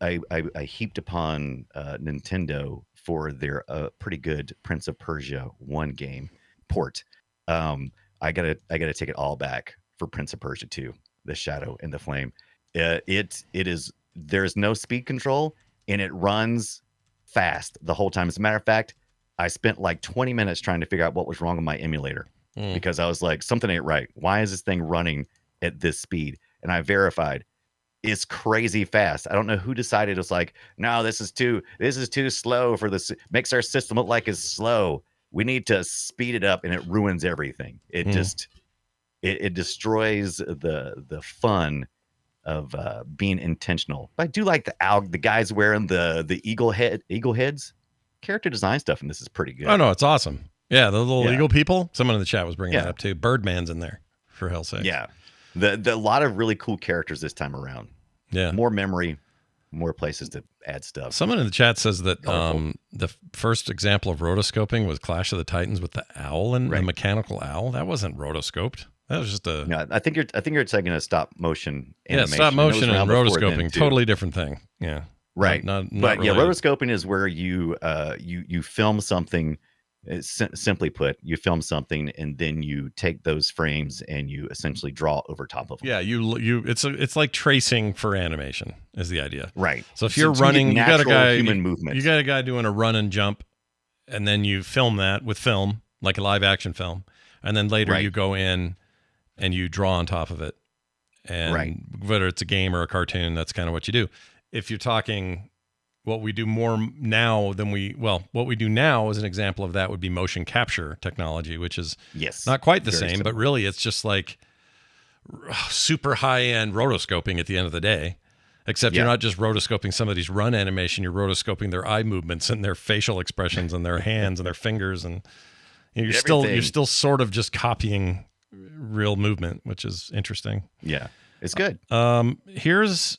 heaped upon Nintendo for their pretty good Prince of Persia 1 game port. I gotta take it all back for Prince of Persia 2, The Shadow and the Flame. There's no speed control and it runs fast the whole time. As a matter of fact, I spent like 20 minutes trying to figure out what was wrong with my emulator because I was like, something ain't right. Why is this thing running at this speed? And I verified it's crazy fast. I don't know who decided it's like, no, this is too slow for this. Makes our system look like it's slow. We need to speed it up, and it ruins everything. It just it destroys the fun of being intentional. But I do like the guys wearing the eagle heads. Character design stuff in this is pretty good.
Oh no, it's awesome. Yeah, the little eagle people. Someone in the chat was bringing that up too. Birdman's in there, for hell's sake.
Yeah, the lot of really cool characters this time around.
Yeah,
more memory, more places to add stuff.
Someone in the chat says that the first example of rotoscoping was Clash of the Titans with the owl and the mechanical owl. That wasn't rotoscoped. That was just a.
No, I think you're taking a stop motion animation.
Yeah, stop motion and rotoscoping, totally different thing. Yeah.
Right.
Not
but
related.
rotoscoping is where you film something. Simply put, you film something and then you take those frames and you essentially draw over top of them.
Yeah, it's like tracing for animation is the idea.
Right.
So if you're running, you got a guy
human movement.
You got a guy doing a run and jump, and then you film that with film, like a live action film, and then later you go in and you draw on top of it. And whether it's a game or a cartoon, that's kind of what you do. If you're talking what we do more now than what we do now as an example of that would be motion capture technology, which is not quite the same, but really it's just like super high-end rotoscoping at the end of the day, except you're not just rotoscoping somebody's run animation, you're rotoscoping their eye movements and their facial expressions and their hands and their fingers, and you're still sort of just copying real movement, which is interesting.
Yeah, it's good.
Here's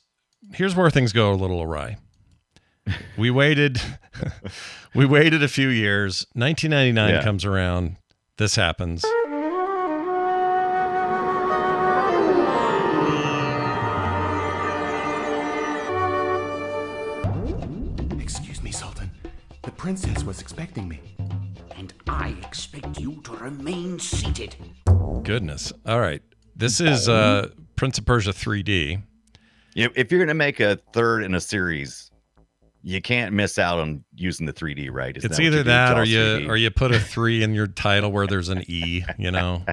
where things go a little awry. We waited a few years. 1999 comes around. This happens.
Excuse me, Sultan. The princess was expecting me.
And
I expect you to remain seated.
Goodness. All right. This is Prince of Persia 3D.
If you're going to make a third in a series, you can't miss out on using the 3D, right?
It's either that or you put a 3 in your title where there's an E,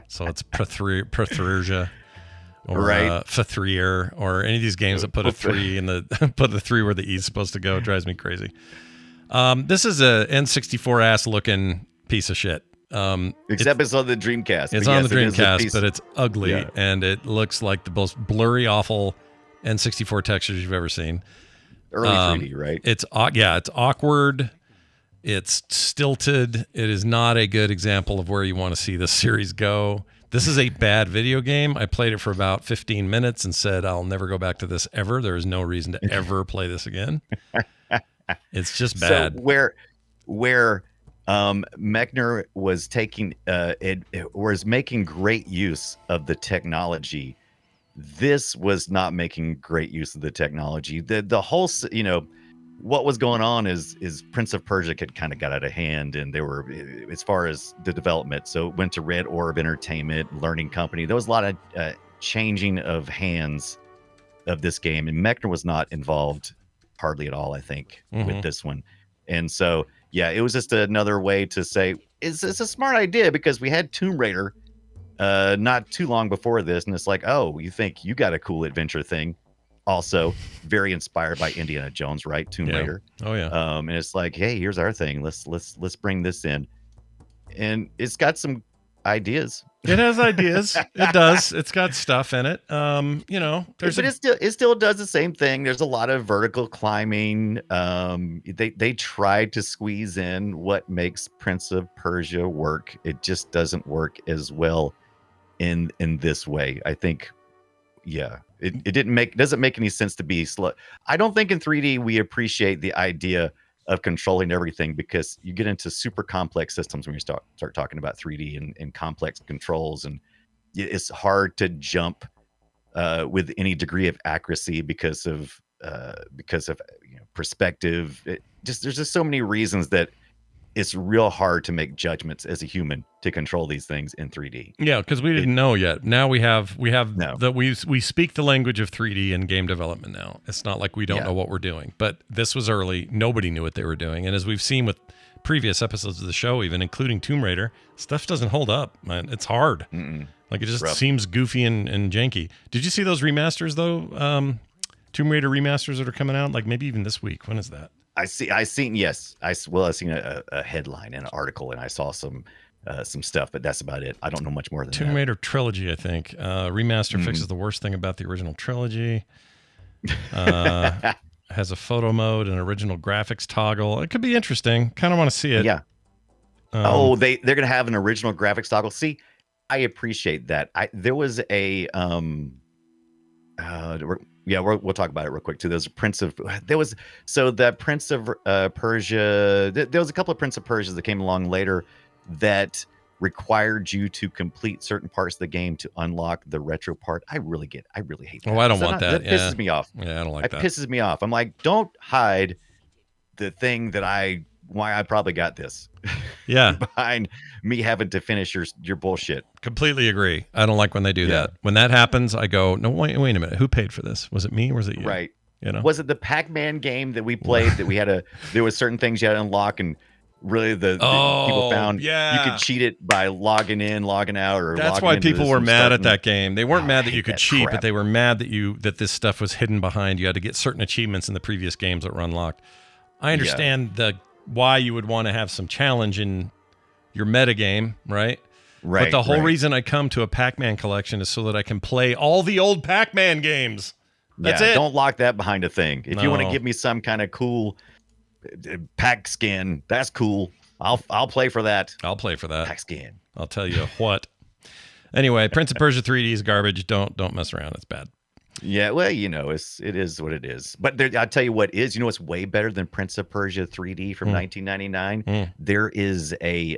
so it's Persia or Fathrir or any of these games that put a 3 in put the 3 where the E is supposed to go. It drives me crazy. This is a N64 ass looking piece of shit.
Except it's on the Dreamcast.
It's on the Dreamcast, but it's ugly and it looks like the most blurry, awful N64 textures you've ever seen.
Early 3D, right?
It's awkward. It's stilted. It is not a good example of where you want to see this series go. This is a bad video game. I played it for about 15 minutes and said, I'll never go back to this ever. There is no reason to ever play this again. It's just bad.
So where Mechner was taking was making great use of the technology, this was not making great use of the technology. The whole, what was going on is Prince of Persia had kind of got out of hand, and they were, as far as the development, so it went to Red Orb Entertainment, Learning Company. There was a lot of changing of hands of this game, and Mechner was not involved hardly at all, I think, with this one. And so, yeah, it was just another way to say it's a smart idea, because we had Tomb Raider not too long before this, and it's like, oh, you think you got a cool adventure thing, also very inspired by Indiana Jones, right? Tomb Raider.
Oh yeah.
And it's like, hey, here's our thing. Let's bring this in, and it's got some ideas.
It has ideas. It does. It's got stuff in it.
It still does the same thing. There's a lot of vertical climbing. They tried to squeeze in what makes Prince of Persia work. It just doesn't work as well in this way. I think, yeah, it doesn't make any sense to be slow. I don't think in 3D we appreciate the idea of controlling everything, because you get into super complex systems when you start talking about 3D and complex controls, and it's hard to jump with any degree of accuracy because of perspective. There's just so many reasons that it's real hard to make judgments as a human to control these things in 3D.
Yeah, because we didn't know yet. Now we speak the language of 3D and game development now. It's not like we don't know what we're doing. But this was early. Nobody knew what they were doing. And as we've seen with previous episodes of the show, even including Tomb Raider, stuff doesn't hold up, man. It's hard. Like, it just seems goofy and janky. Did you see those remasters, though? Tomb Raider remasters that are coming out, like maybe even this week. When is that?
I seen a headline and an article, and I saw some stuff, but that's about it. I don't know much more than that.
Tomb Raider trilogy, I think. Remaster fixes the worst thing about the original trilogy. Has a photo mode and original graphics toggle. It could be interesting. Kind of want to see it.
Yeah. They're gonna have an original graphics toggle. See, I appreciate that. There was a we'll talk about it real quick too. The Prince of Persia. There was a couple of Prince of Persias that came along later that required you to complete certain parts of the game to unlock the retro part. I really hate that.
Oh, I don't want that.
That pisses me off.
Yeah, I don't like that.
It pisses me off. I'm like, don't hide the thing why I probably got this.
Yeah.
Behind me having to finish your bullshit.
Completely agree. I don't like when they do that. When that happens, I go, no, wait a minute. Who paid for this? Was it me or was it you?
Right. Was it the Pac-Man game that we played that we had there was certain things you had to unlock, and really the people found you could cheat it by logging in, logging out, or
that's why people were mad at that game. They weren't mad that you could cheat, but they were mad that this stuff was hidden behind. You had to get certain achievements in the previous games that were unlocked. I understand why you would want to have some challenge in your metagame, right? Right. But the whole reason I come to a Pac-Man collection is so that I can play all the old Pac-Man games. That's it.
Don't lock that behind a thing. If you want to give me some kind of cool Pac skin, that's cool. I'll play for that.
I'll play for that.
Pac skin.
I'll tell you what. Anyway, Prince of Persia 3D is garbage. Don't mess around. It's bad.
Yeah, well, it is what it is. But I'll tell you what is. What's way better than Prince of Persia 3D from 1999? There is a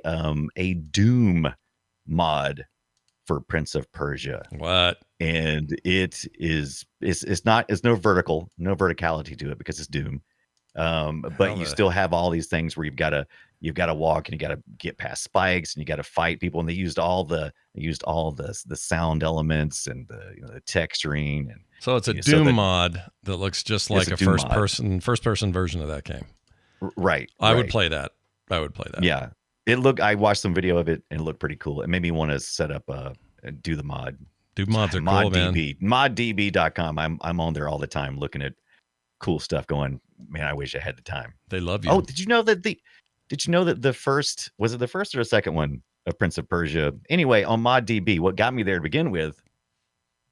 Doom mod for Prince of Persia.
What?
And it's no verticality to it because it's Doom. But you still have all these things where you've got to walk and you got to get past spikes and you got to fight people. And they used all the sound elements and the texturing. And
so it's a Doom mod that looks just like a first person version of that game.
Right.
I would play that.
Yeah. I watched some video of it and it looked pretty cool. It made me want to set up do the mod.
Dude, mods are cool, man.
Moddb.com. I'm on there all the time looking at cool stuff going, man, I wish I had the time.
They love you.
Oh, did you know that the first, was it the first or the second one of Prince of Persia? Anyway, on ModDB, what got me there to begin with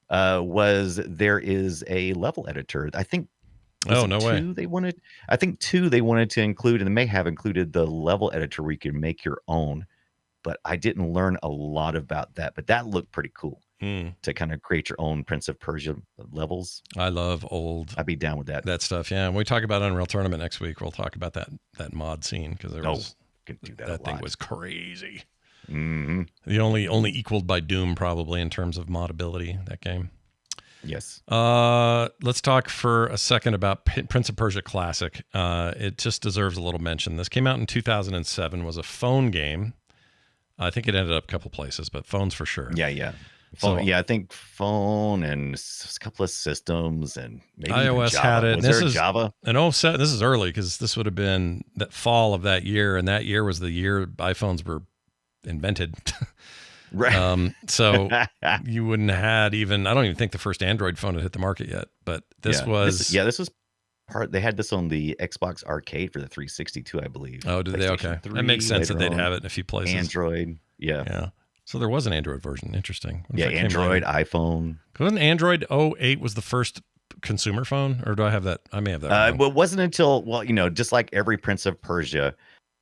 was there is a level editor. I think
way.
They wanted to include, and they may have included the level editor where you can make your own, but I didn't learn a lot about that. But that looked pretty cool to kind of create your own Prince of Persia levels.
I love old.
I'd be down with that
stuff. Yeah, when we talk about Unreal Tournament next week, we'll talk about that mod scene because that thing was crazy.
Mm-hmm.
The only equaled by Doom probably in terms of modability, that game.
Yes.
Let's talk for a second about Prince of Persia Classic. It just deserves a little mention. This came out in 2007, was a phone game. I think it ended up a couple places, but phones for sure.
Yeah. Phone, I think phone and a couple of systems and maybe
iOS had it.
Was there Java?
And this is early because this would have been that fall of that year, and that year was the year iPhones were invented.
Right.
So you wouldn't have had even, I don't even think the first Android phone had hit the market yet, but this was
part, they had this on the Xbox Arcade for the 360 too, I believe.
Oh, did they? Okay. That makes sense that they'd have it in a few places.
Android. Yeah.
Yeah. So there was an Android version. Interesting.
Yeah. Android, iPhone.
Wasn't Android 08 was the first consumer phone, or do I have that? I may have that wrong.
Well, it wasn't until, just like every Prince of Persia,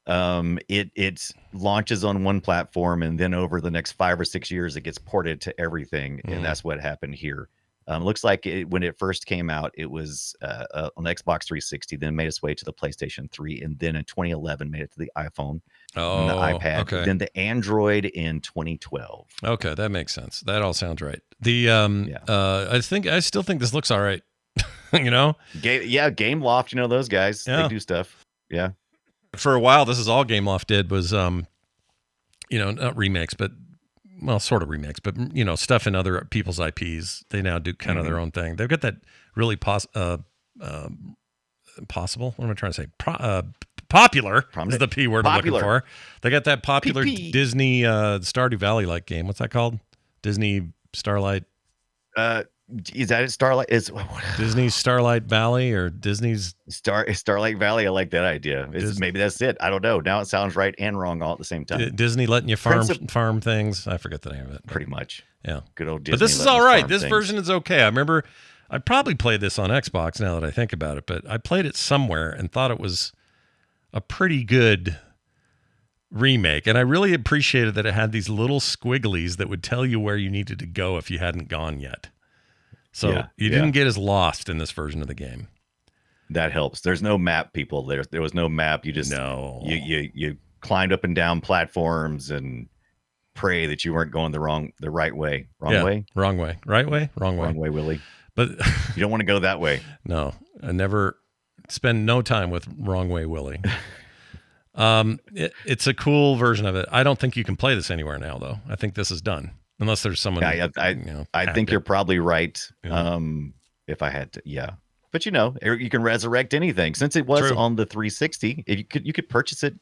it launches on one platform and then over the next 5 or 6 years it gets ported to everything, and that's what happened here. Looks like when it first came out, it was on Xbox 360, then made its way to the PlayStation 3, and then in 2011 made it to the iPhone, and the iPad, then the Android in 2012.
Okay, that makes sense. That all sounds right. I still think this looks all right.
Gameloft, those guys, they do stuff. Yeah.
For a while, this is all Gameloft did was, not remakes, but sort of remakes, but stuff in other people's IPs. They now do kind of their own thing. They've got that really possible. What am I trying to say? Popular is the P word I'm looking for. They got that popular Disney Stardew Valley like game. What's that called? Disney Starlight.
Is that Starlight?
Disney's Starlight Valley or Disney's
Starlight Valley? I like that idea. Maybe that's it. I don't know. Now it sounds right and wrong all at the same time.
Disney letting you farm things. I forget the name of it.
Pretty much.
Yeah.
Good old Disney.
But this is all right. This version is okay. I remember I probably played this on Xbox now that I think about it, but I played it somewhere and thought it was a pretty good remake. And I really appreciated that it had these little squigglies that would tell you where you needed to go if you hadn't gone yet. So you didn't get as lost in this version of the game.
That helps. There's no map, people. There was no map. You just you climbed up and down platforms and pray that you weren't going the right way. Wrong way?
Wrong way. Right way? Wrong way.
Wrong way, Willie.
But
you don't want to go that way.
No. I never spend no time with Wrong Way Willie. It's a cool version of it. I don't think you can play this anywhere now, though. I think this is done. Unless there's someone.
I think you're probably right. Yeah. If I had to, but you can resurrect anything since it was on the 360. If you could purchase it,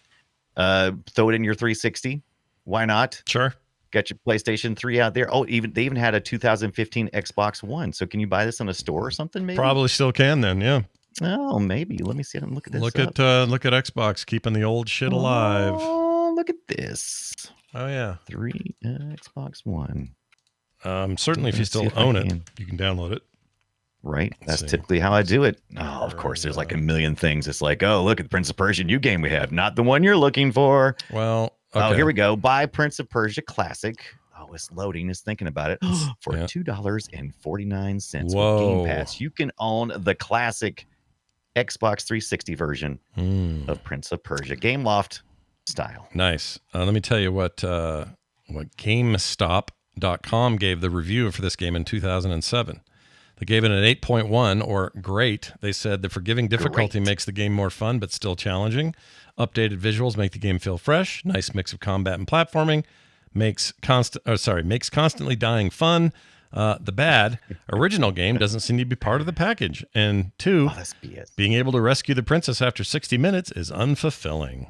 throw it in your 360. Why not?
Sure.
Got your PlayStation 3 out there. Oh, they even had a 2015 Xbox One. So can you buy this in a store or something? Maybe
probably still can then. Yeah.
Oh, maybe. Let me see. Look at this.
Look at Xbox keeping the old shit alive.
Oh, look at this.
Oh yeah,
Xbox One.
Certainly, if you still own it, you can download it.
Right, that's typically how I do it. Oh, of course, there's like a million things. It's like, oh, look at the Prince of Persia new game we have, not the one you're looking for.
Well,
oh, here we go. Buy Prince of Persia Classic. Oh, it's loading. It's thinking about it for $2.49 with Game Pass. You can own the classic Xbox 360 version of Prince of Persia, Gameloft style.
Nice. Let me tell you what GameStop.com gave the review for this game in 2007. They gave it an 8.1 or great. They said the forgiving difficulty makes the game more fun but still challenging. Updated visuals make the game feel fresh. Nice mix of combat and platforming. Makes constantly dying fun. The bad original game doesn't seem to be part of the package. And 2, being able to rescue the princess after 60 minutes is unfulfilling.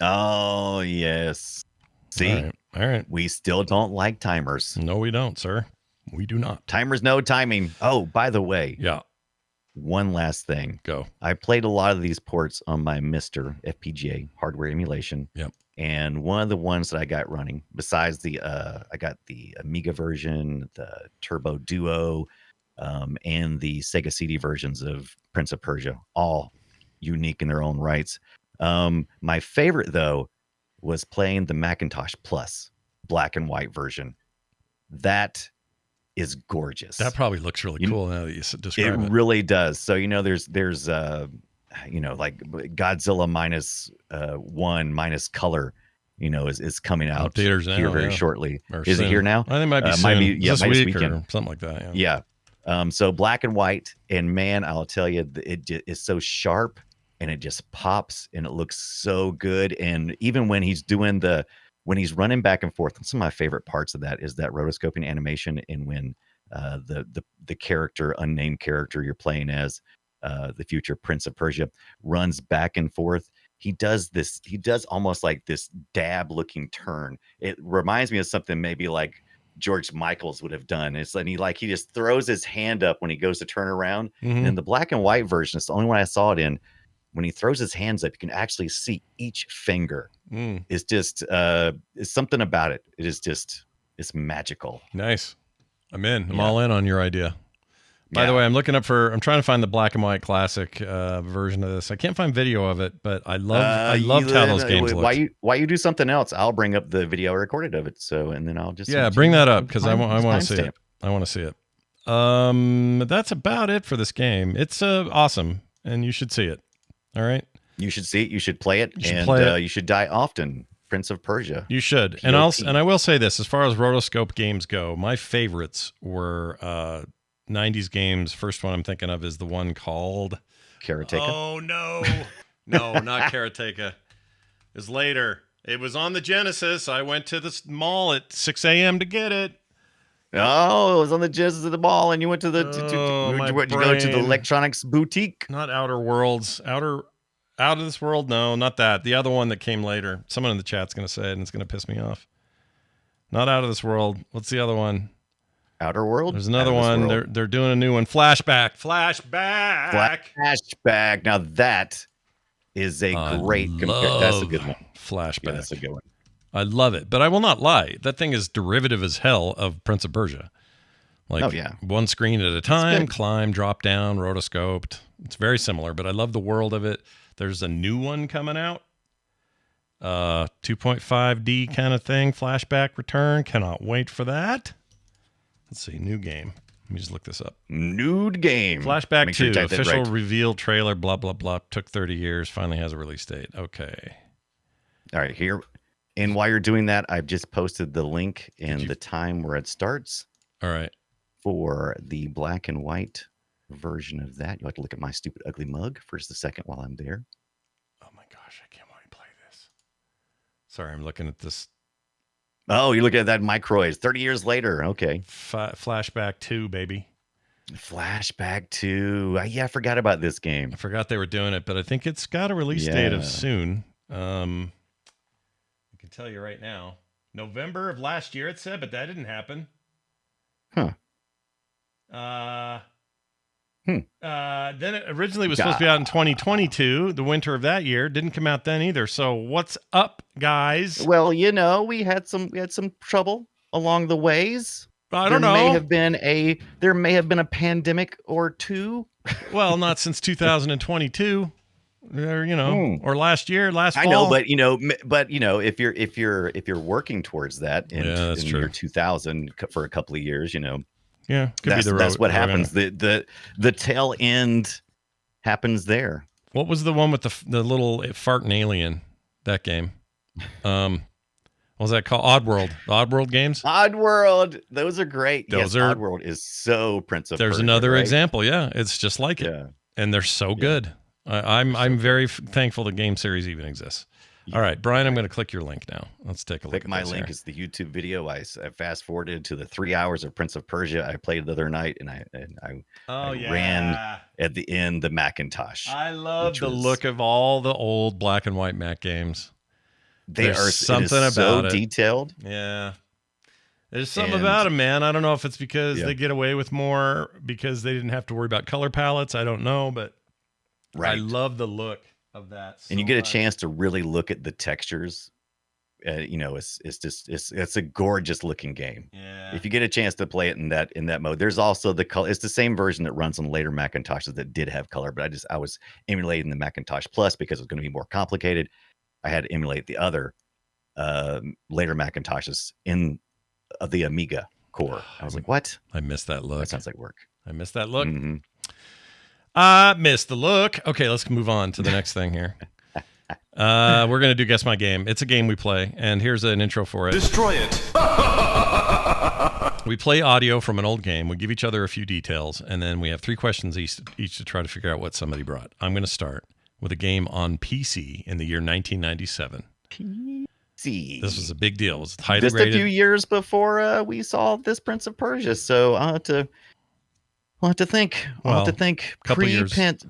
Oh, yes. See?
All right.
We still don't like timers.
No, we don't, sir. We do not.
Timers, no timing. Oh, by the way.
Yeah.
One last thing.
Go.
I played a lot of these ports on my Mr. FPGA hardware emulation.
Yep.
And one of the ones that I got running, besides the, I got the Amiga version, the Turbo Duo, and the Sega CD versions of Prince of Persia, all unique in their own rights. My favorite, though, was playing the Macintosh Plus black and white version. That is gorgeous.
That probably looks really cool now that you describe it.
It really does. So, there's like Godzilla minus 1 minus color, is coming out
theaters now,
here very shortly.
Or
is
soon.
it here now?
I think it might be soon. This
might
week
weekend.
or something like that.
Yeah. So black and white, and man, I'll tell you, it is so sharp and it just pops and it looks so good. And even when he's when he's running back and forth, some of my favorite parts of that is that rotoscoping animation, and when the character, unnamed character you're playing as, the future Prince of Persia, runs back and forth. He does almost like this dab looking turn. It reminds me of something maybe like George Michaels would have done. He just throws his hand up when he goes to turn around.
Mm-hmm.
And in the black and white version, it's the only one I saw it in. When he throws his hands up, you can actually see each finger. It's just it's something about it. It is just, it's magical.
Nice. I'm in. I'm all in on your idea. By the way, I'm trying to find the black and white classic version of this. I can't find video of it, but I loved how those games looked.
Why you do something else? I'll bring up the video I recorded of it. So, and then I'll just
bring that up because I want to see it. I want to see it. That's about it for this game. It's awesome, and you should see it. All right.
You should see it. You should play it, you should die often. Prince of Persia.
You should.
P-O-T.
And I will say this: as far as rotoscope games go, my favorites were 90s games. First one I'm thinking of is the one called
Karateka.
Oh no, no, not Karateka. It was later. It was on the Genesis. I went to the mall at 6 a.m. to get it.
Oh, it was on the Genesis of the mall, and you went to the you go to the electronics boutique.
Not Outer Worlds. Out of This World? No, not that. The other one that came later. Someone in the chat's going to say it, and it's going to piss me off. Not Out of This World. What's the other one?
Outer World?
There's another one. They're doing a new one. Flashback.
Now that is a great comparison. That's a good one.
Flashback.
Yeah, that's a good one.
I love it. But I will not lie. That thing is derivative as hell of Prince of Persia. Like one screen at a time, climb, drop down, rotoscoped. It's very similar, but I love the world of it. There's a new one coming out. 2.5D kind of thing. Flashback return. Cannot wait for that. Let's see. New game. Let me just look this up.
Nude game.
Flashback 2. Official reveal trailer. Blah, blah, blah. Took 30 years. Finally has a release date. Okay.
All right. Here. And while you're doing that, I've just posted the link and the time where it starts.
All right.
For the black and white version of that. You'll have to look at my stupid ugly mug for just a second while I'm there.
Oh my gosh, I can't wait to play this. Sorry, I'm looking at this.
Oh, you're looking at that microids 30 years later. Okay.
Flashback 2, baby.
Flashback 2. I forgot about this game.
I forgot they were doing it, but I think it's got a release date of soon. I can tell you right now. November of last year, it said, but that didn't happen.
Huh.
Then it originally was supposed to be out in 2022, the winter of that year. Didn't come out then either. So what's up, guys?
Well, we had some trouble along the ways.
I don't know.
There may have been a pandemic or two.
Well, not since 2022. Or last fall.
I know, but if you're working towards that in year 2000 for a couple of years,
Yeah,
that's what happens. The tail end happens there.
What was the one with the little farting alien? That game. What was that called? Oddworld. The Oddworld games?
Oddworld. Those are great.
Those are.
Oddworld is so Prince of
There's
Persia,
another
right?
example. Yeah, it's just like it.
Yeah.
And they're so good. I'm very thankful the game series even exists. All right, Brian, I'm going to click your link now. Let's take a look.
Click my link. Is the YouTube video. I fast forwarded to the 3 hours of Prince of Persia I played the other night, and I ran at the end the Macintosh.
I love the look of all the old black and white Mac games. There's something about
so
it.
Detailed.
Yeah. There's something about them, man. I don't know if it's because they get away with more because they didn't have to worry about color palettes. I don't know, but I love the look of that.
And you get a chance to really look at the textures. It's a gorgeous looking game.
Yeah.
If you get a chance to play it in that mode, there's also the color. It's the same version that runs on later Macintoshes that did have color, but I was emulating the Macintosh Plus because it was going to be more complicated. I had to emulate the other later Macintoshes in the Amiga core. I was like, what?
I missed that look.
That sounds like work.
I missed that look.
Mm-hmm.
I missed the look. Okay, let's move on to the next thing here. We're going to do Guess My Game. It's a game we play, and here's an intro for it.
Destroy it.
We play audio from an old game. We give each other a few details, and then we have 3 questions each to try to figure out what somebody brought. I'm going to start with a game on PC in the year 1997.
PC.
This was a big deal. It was highly
just
rated.
A few years before we saw this Prince of Persia, so I'll have to think.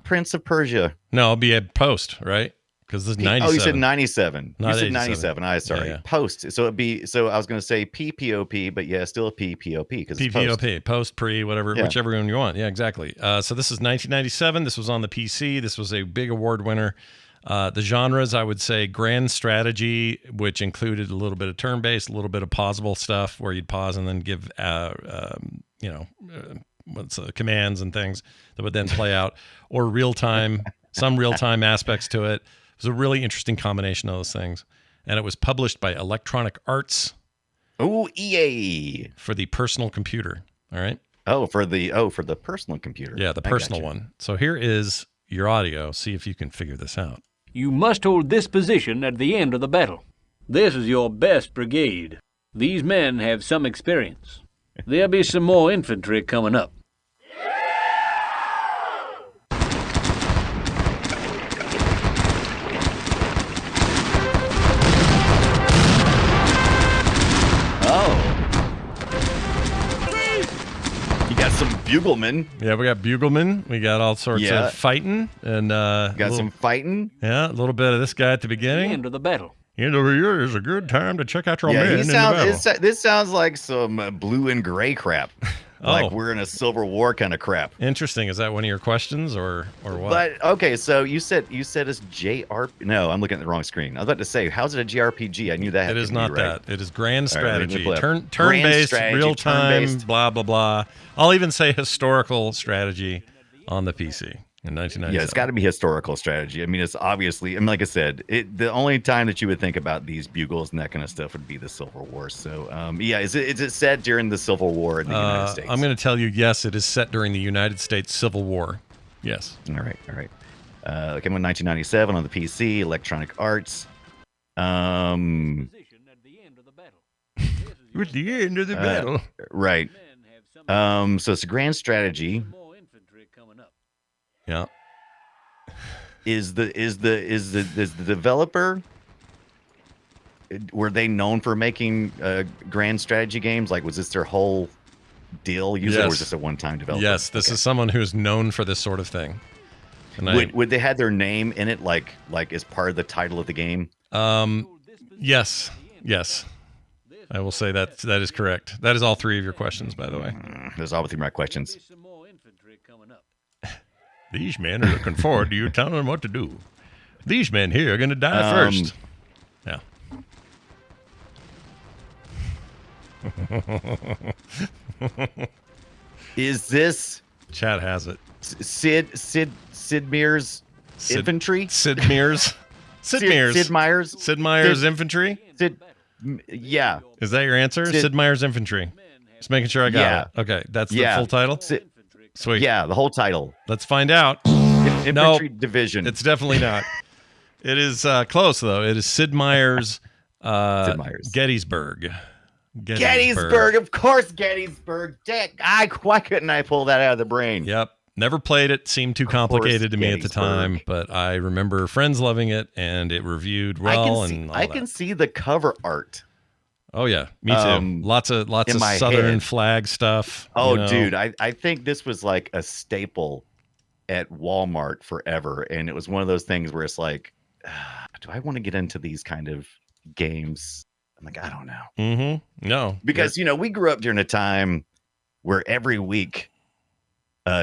Prince of Persia.
No, it'll be a post, right? Because this is 97.
Oh, you said 97.
Not
you said
87.
97. Sorry.
Yeah.
Post. So it'd be. So I was going to say PPOP, but yeah, still a PPOP because
PPOP, post, pre, whatever, whichever one you want. Yeah, exactly. So this is 1997. This was on the PC. This was a big award winner. The genres, I would say, grand strategy, which included a little bit of turn-based, a little bit of pausable stuff where you'd pause and then give, commands and things that would then play out, or real-time, some real-time aspects to it. It was a really interesting combination of those things. And it was published by Electronic Arts.
Oh, EA.
For the personal computer. All right.
For the personal computer.
Yeah, the personal one. So here is your audio. See if you can figure this out.
You must hold this position at the end of the battle. This is your best brigade. These men have some experience. There'll be some more infantry coming up.
Some buglemen.
Yeah, we got buglemen. We got all sorts of fighting, and
some fighting.
Yeah, a little bit of this guy at the beginning.
The end of the battle.
End of the year is a good time to check out your men in the battle.
This sounds like some blue and gray crap. Like we're in a Civil War kind of crap.
Interesting. Is that one of your questions or what?
But okay, so you said it's JRPG. No, I'm looking at the wrong screen. I was about to say, how's it a JRPG? I knew that.
It is not that. It is grand strategy.
Right,
turn-based, real-time, blah, blah, blah. I'll even say historical strategy on the PC in 1997.
Yeah, it's got to be historical strategy. I mean, it's obviously, like I said, the only time that you would think about these bugles and that kind of stuff would be the Civil War. So, is it set during the Civil War in the United States?
I'm going to tell you, yes, it is set during the United States Civil War. Yes.
All right. Came out in 1997 on the PC, Electronic Arts.
At the end of the battle.
Right. So it's a grand strategy.
Yeah.
Is the developer, were they known for making grand strategy games? Like, was this their whole deal? Usually, or was this a one-time development?
Yes, this is someone who's known for this sort of thing. And
would they have their name in it, like as part of the title of the game?
Yes. I will say that is correct. That is all 3 of your questions, by the way.
Those are all 3 of my questions.
These men are looking forward to you telling them what to do. These men here are going to die first. Yeah.
Is this
Chad has it?
Sid Meier's infantry?
Sid Meier's infantry?
Yeah.
Is that your answer? Sid Meier's infantry. Just making sure I got it. Okay, that's the full title? Sweet.
Yeah, the whole title.
Let's find out.
Infantry Division.
It's definitely not. It is close, though. It is Sid Meier's
Sid Meier's.
Gettysburg.
Gettysburg, of course, Gettysburg. Why couldn't I pull that out of the brain?
Yep. Never played it. Seemed too complicated to me at the time, but I remember friends loving it, and it reviewed well.
I can see the cover art.
Oh yeah, me too. Lots of Southern flag stuff.
Oh, dude, I think this was like a staple at Walmart forever, and it was one of those things where it's like, do I want to get into these kind of games? I'm like, I don't know.
Mm-hmm. No,
because we grew up during a time where every week,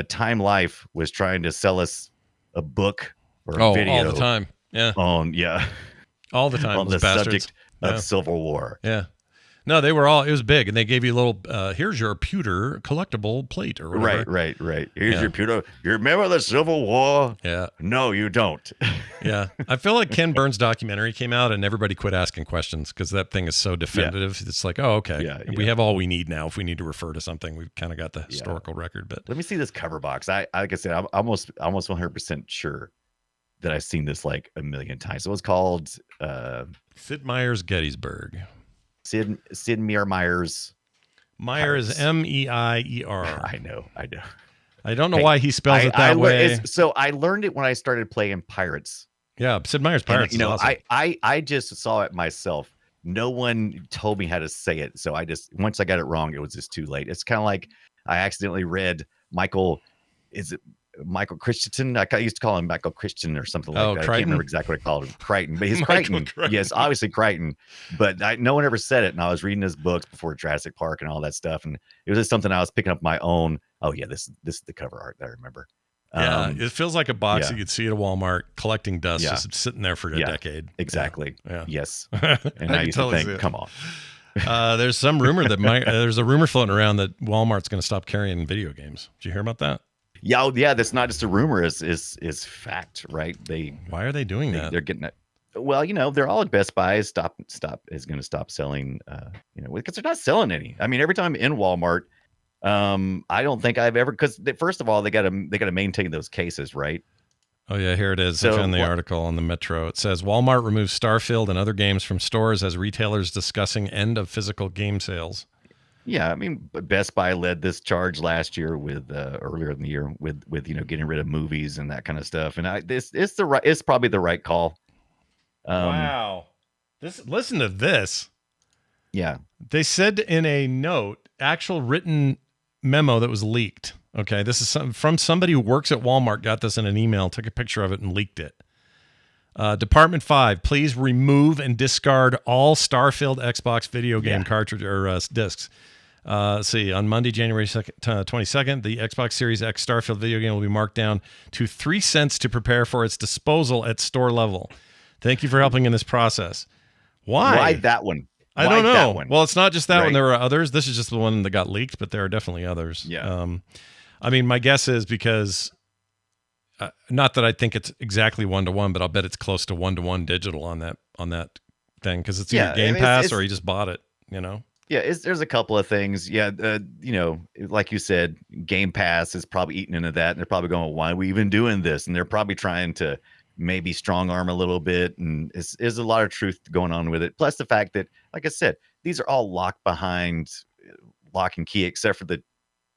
Time Life was trying to sell us a book or a video
all the time. Yeah, all the time
on the subject of Civil War.
Yeah. No, it was big, and they gave you a little, here's your pewter collectible plate or whatever.
Right. Here's your pewter. You remember the Civil War?
Yeah.
No, you don't.
Yeah. I feel like Ken Burns' documentary came out and everybody quit asking questions because that thing is so definitive. Yeah. It's like, oh, okay. Yeah. We have all we need now. If we need to refer to something, we've kind of got the historical record. But
let me see this cover box. Like I said, I'm almost 100% sure that I've seen this like a million times. So it's called
Sid Meier's Gettysburg.
Sid Meier's.
Meyer is Meier.
I know.
I don't know why he spells it that way.
So I learned it when I started playing Pirates.
Yeah, Sid Meier's Pirates.
And,
is awesome.
I just saw it myself. No one told me how to say it, so once I got it wrong, it was just too late. It's kind of like I accidentally read Michael. Is it Michael Christensen? I used to call him Michael Christian or something like that.
Crichton?
I can't remember exactly what I called him. Crichton, but he's Crichton. Yes, obviously Crichton. But no one ever said it, and I was reading his books before Jurassic Park and all that stuff, and it was just something I was picking up my own. Oh yeah, this is the cover art that I remember.
Yeah, it feels like a box that you'd see at a Walmart collecting dust, just sitting there for a decade.
Exactly.
Yeah.
Yes. And I used to think, come on.
There's some rumor that there's a rumor floating around that Walmart's going to stop carrying video games. Did you hear about that?
Yeah. That's not just a rumor; is fact, right?
Why are they doing that?
They're getting it. Well, they're all at Best Buy. Is going to stop selling. Because they're not selling any. I mean, every time in Walmart. I don't think I've ever, because first of all, they got to maintain those cases, right?
Oh yeah, here it is. I found the article on the Metro. It says Walmart removes Starfield and other games from stores as retailers discussing end of physical game sales.
Yeah, I mean, Best Buy led this charge last year with earlier in the year with getting rid of movies and that kind of stuff. And it's probably the right call.
Wow, listen to this.
Yeah,
they said in a note, actual written memo that was leaked. Okay, this is from somebody who works at Walmart, got this in an email, took a picture of it and leaked it. Department 5, please remove and discard all Starfield Xbox video game cartridge or discs. See, on Monday, January 22nd, the Xbox Series X Starfield video game will be marked down to 3 cents to prepare for its disposal at store level. Thank you for helping in this process. Why
that one?
I don't know. Well, it's not just that one. There are others. This is just the one that got leaked, but there are definitely others.
Yeah.
I mean, my guess is because, not that I think it's exactly 1-to-1, but I'll bet it's close to 1-to-1 digital on that thing because it's either Game Pass or you just bought it. Yeah,
there's a couple of things. Yeah, like you said, Game Pass is probably eating into that, and they're probably going, "Why are we even doing this?" And they're probably trying to maybe strong arm a little bit, and there's a lot of truth going on with it. Plus the fact that, like I said, these are all locked behind lock and key, except for the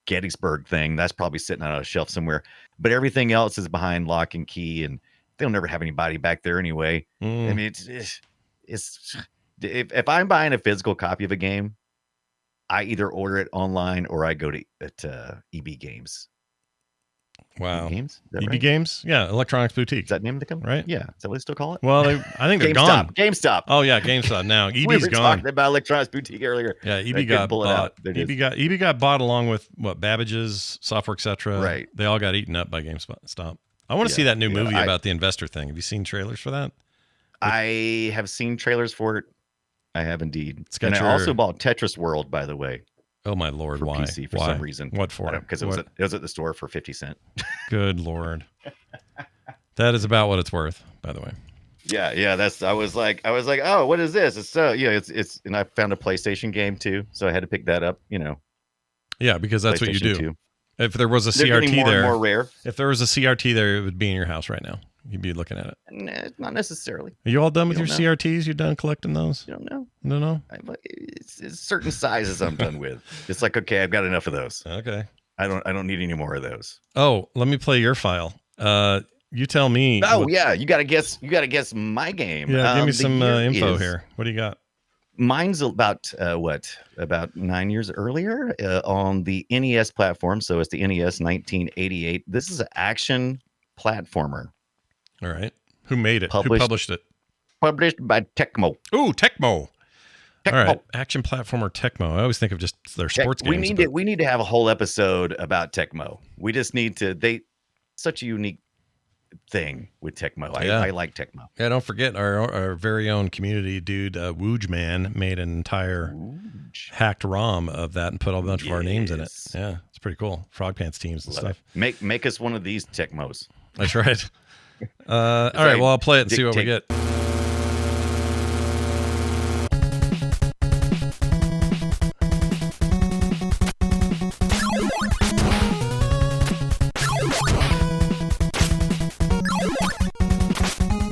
Gettysburg thing. That's probably sitting on a shelf somewhere, but everything else is behind lock and key, and they'll never have anybody back there anyway. I mean, it's if I'm buying a physical copy of a game, I either order it online or I go to EB Games.
Wow.
EB Games?
EB Games? Yeah, Electronics Boutique.
Is that the name of the company?
Right?
Yeah. Is that what they still call it?
Well, I think they're gone.
GameStop.
Oh, yeah, GameStop now. EB's
we were
gone.
talking about Electronics Boutique earlier.
Yeah, EB got bought. EB got bought along with, Babbage's, Software, etc.
Right.
They all got eaten up by GameStop. I want to see that new movie about the investor thing. Have you seen trailers for that?
I have seen trailers for it. I have indeed. And I also bought Tetris World, by the way.
Oh my Lord! Why?
PC for some reason.
What for?
Because it was at the store for 50 cents.
Good Lord! That is about what it's worth, by the way.
Yeah. I was like, oh, what is this? It's it's and I found a PlayStation game too, so I had to pick that up.
Yeah, because that's what you do.
2.
If there was a CRT there,
more rare.
If there was a CRT there, it would be in your house right now. you'd be looking at it.
Nah, not necessarily.
Are you all done with
You
your
don't know.
CRTs? You done collecting those?
You don't know.
No.
It's certain sizes I'm done with. It's like, okay, I've got enough of those.
Okay.
I don't need any more of those.
Oh, let me play your file. You tell me.
Oh yeah, you gotta guess my game.
Yeah, give me
The
some
year
info
is-
here. What do you got?
Mine's about about 9 years earlier on the NES platform. So it's the NES 1988. This is an action platformer
All right. Who made it? Who
Published-
published it?
published by Tecmo.
Ooh, Tecmo.
Tecmo.
All right. Action platformer Tecmo. I always think of just their sports
we
games.
we need to have a whole episode about Tecmo. We just need to. Such a unique thing with Tecmo.
Yeah.
I like Tecmo.
Yeah, don't forget our very own community dude, Wooj Man, made an entire hacked ROM of that and put a bunch of our names in it.
Yes.
Yeah, it's pretty cool. Frog Pants teams and
Love
stuff.
it. Make us one of these Tecmos.
That's right. All right, well, I'll play it and see what we get.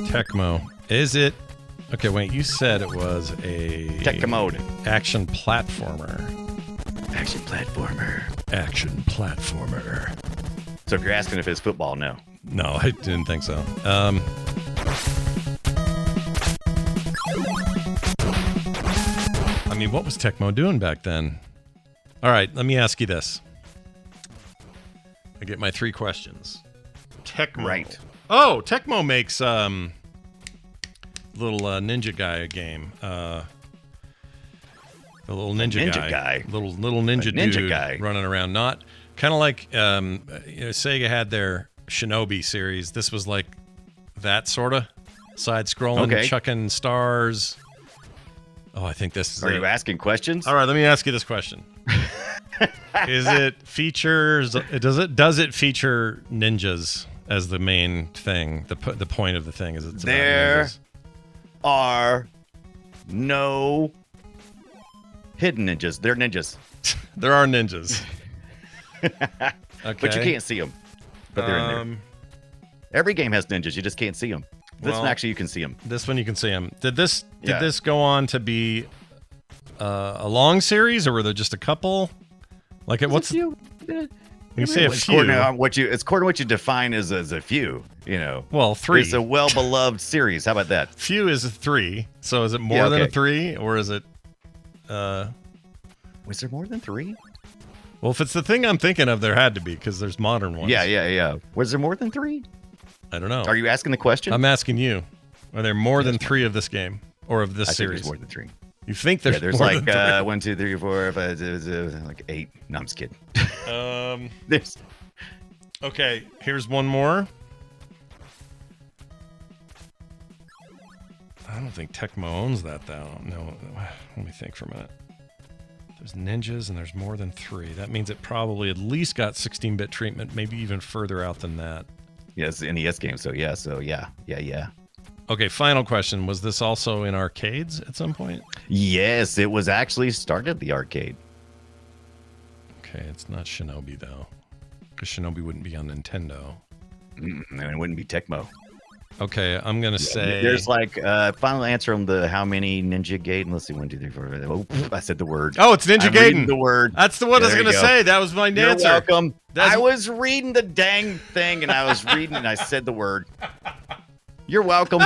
Tecmo. Is it? Okay, wait, you said it was a
Tecmo.
action platformer.
Action platformer.
Action platformer.
So if you're asking if it's football, no.
No, I didn't think so. I mean, what was Tecmo doing back then? All right, let me ask you this. I get my 3 questions. Tecmo.
Right.
Oh, Tecmo makes little ninja guy game. The little ninja guy. Little ninja dude
guy.
running around. Not kind of like Sega had their Shinobi series. This was like that sort of side scrolling, chucking stars. Oh, I think this is
Are you asking questions?
All right, let me ask you this question. Does it feature ninjas as the main thing? The point of the thing is it's about
There
ninjas.
are no hidden ninjas. They're ninjas.
There are ninjas. Okay.
But you can't see them. But they're in there. Every game has ninjas. You just can't see them. This one, actually, you can see them.
This one you can see them. Did this go on to be a long series, or were there just a couple? Like, what's you say a few?
It's according to what you define as a few. You know.
Well, 3.
It's a well-beloved series. How about that?
Few is a 3. So is it more than a 3, or is it?
Was there more than 3?
Well, if it's the thing I'm thinking of, there had to be, because there's modern ones.
Yeah. Was there more than 3?
I don't know.
Are you asking the question?
I'm asking you. Are there more than 3 of this game or of this
I
series?
think there's more than 3.
You think there's
there's
more
like
than 3?
1, 2, 3, 4, 5, 6, 7, like 8. No, I'm just kidding. There's
Okay, here's one more. I don't think Tecmo owns that, though. No, let me think for a minute. There's ninjas and there's more than 3. That means it probably at least got 16-bit treatment, maybe even further out than that.
Yeah, it's an NES game, so yeah.
Okay, final question. Was this also in arcades at some point?
Yes, it was actually started at the arcade.
Okay, it's not Shinobi, though. Because Shinobi wouldn't be on Nintendo.
And it wouldn't be Tecmo.
Okay, I'm going to say...
There's like, final answer on the how many Ninja Gaiden. Let's see, 1, 2, 3, 4, 5. Oh, I said the word.
Oh, it's Ninja
I'm reading
Gaiden.
the word.
That's the one I was going to say. That was my
You're
answer.
welcome.
That's...
I was reading the dang thing, and I was reading, and I said the word. You're welcome.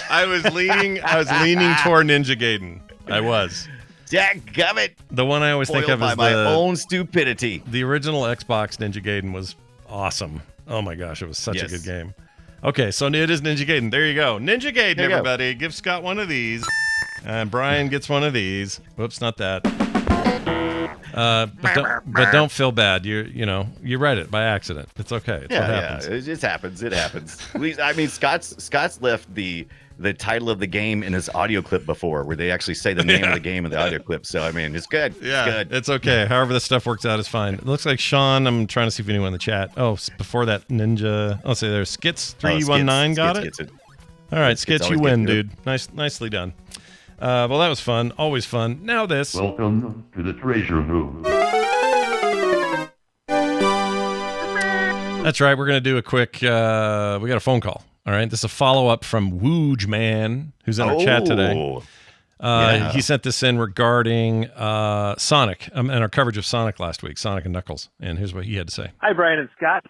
I was leaning toward Ninja Gaiden. I was.
Dadgummit.
The one I always think of
by
as
my own stupidity.
The original Xbox Ninja Gaiden was awesome. Oh my gosh, it was such a good game. Okay, so it is Ninja Gaiden. There you go. Ninja Gaiden, everybody. Give Scott one of these. And Brian gets one of these. Whoops, not that. But don't feel bad. You read it by accident. It's okay. It's what happens.
It just happens. It happens. I mean, Scott's left the title of the game in his audio clip before, where they actually say the name of the game in the audio clip. So I mean, it's good.
Yeah,
it's good.
It's okay. However this stuff works out is fine. It looks like Sean. I'm trying to see if anyone in the chat. Oh, before that, Ninja. Oh, say there's Skits319 got it. All right, Skits, you win, dude. Nicely done. Well, that was fun. Always fun. Now this.
Welcome to the treasure room.
That's right. We're going to do a quick, we got a phone call. All right, this is a follow-up from Wooj Man, who's in our chat today. He sent this in regarding Sonic and our coverage of Sonic last week, Sonic and Knuckles. And here's what he had to say.
Hi, Brian and Scott.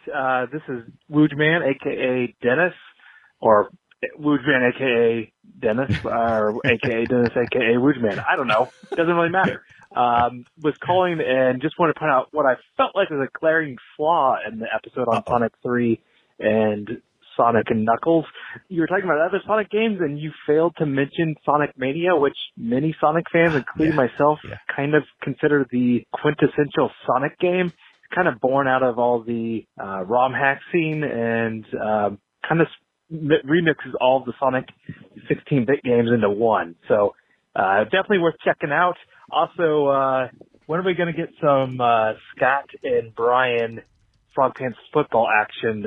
This is Wooj Man, a.k.a. Dennis, or Wooj Man, a.k.a. Dennis, or a.k.a. Dennis, a.k.a. Wooj Man. I don't know. Doesn't really matter. Was calling and just wanted to point out what I felt like was a glaring flaw in the episode on Sonic 3 and Sonic and Knuckles. You were talking about other Sonic games, and you failed to mention Sonic Mania, which many Sonic fans, including myself, kind of consider the quintessential Sonic game. It's kind of born out of all the ROM hack scene and kind of remixes all of the Sonic 16-bit games into one. So definitely worth checking out. Also, when are we going to get some Scott and Brian Frog Pants football action?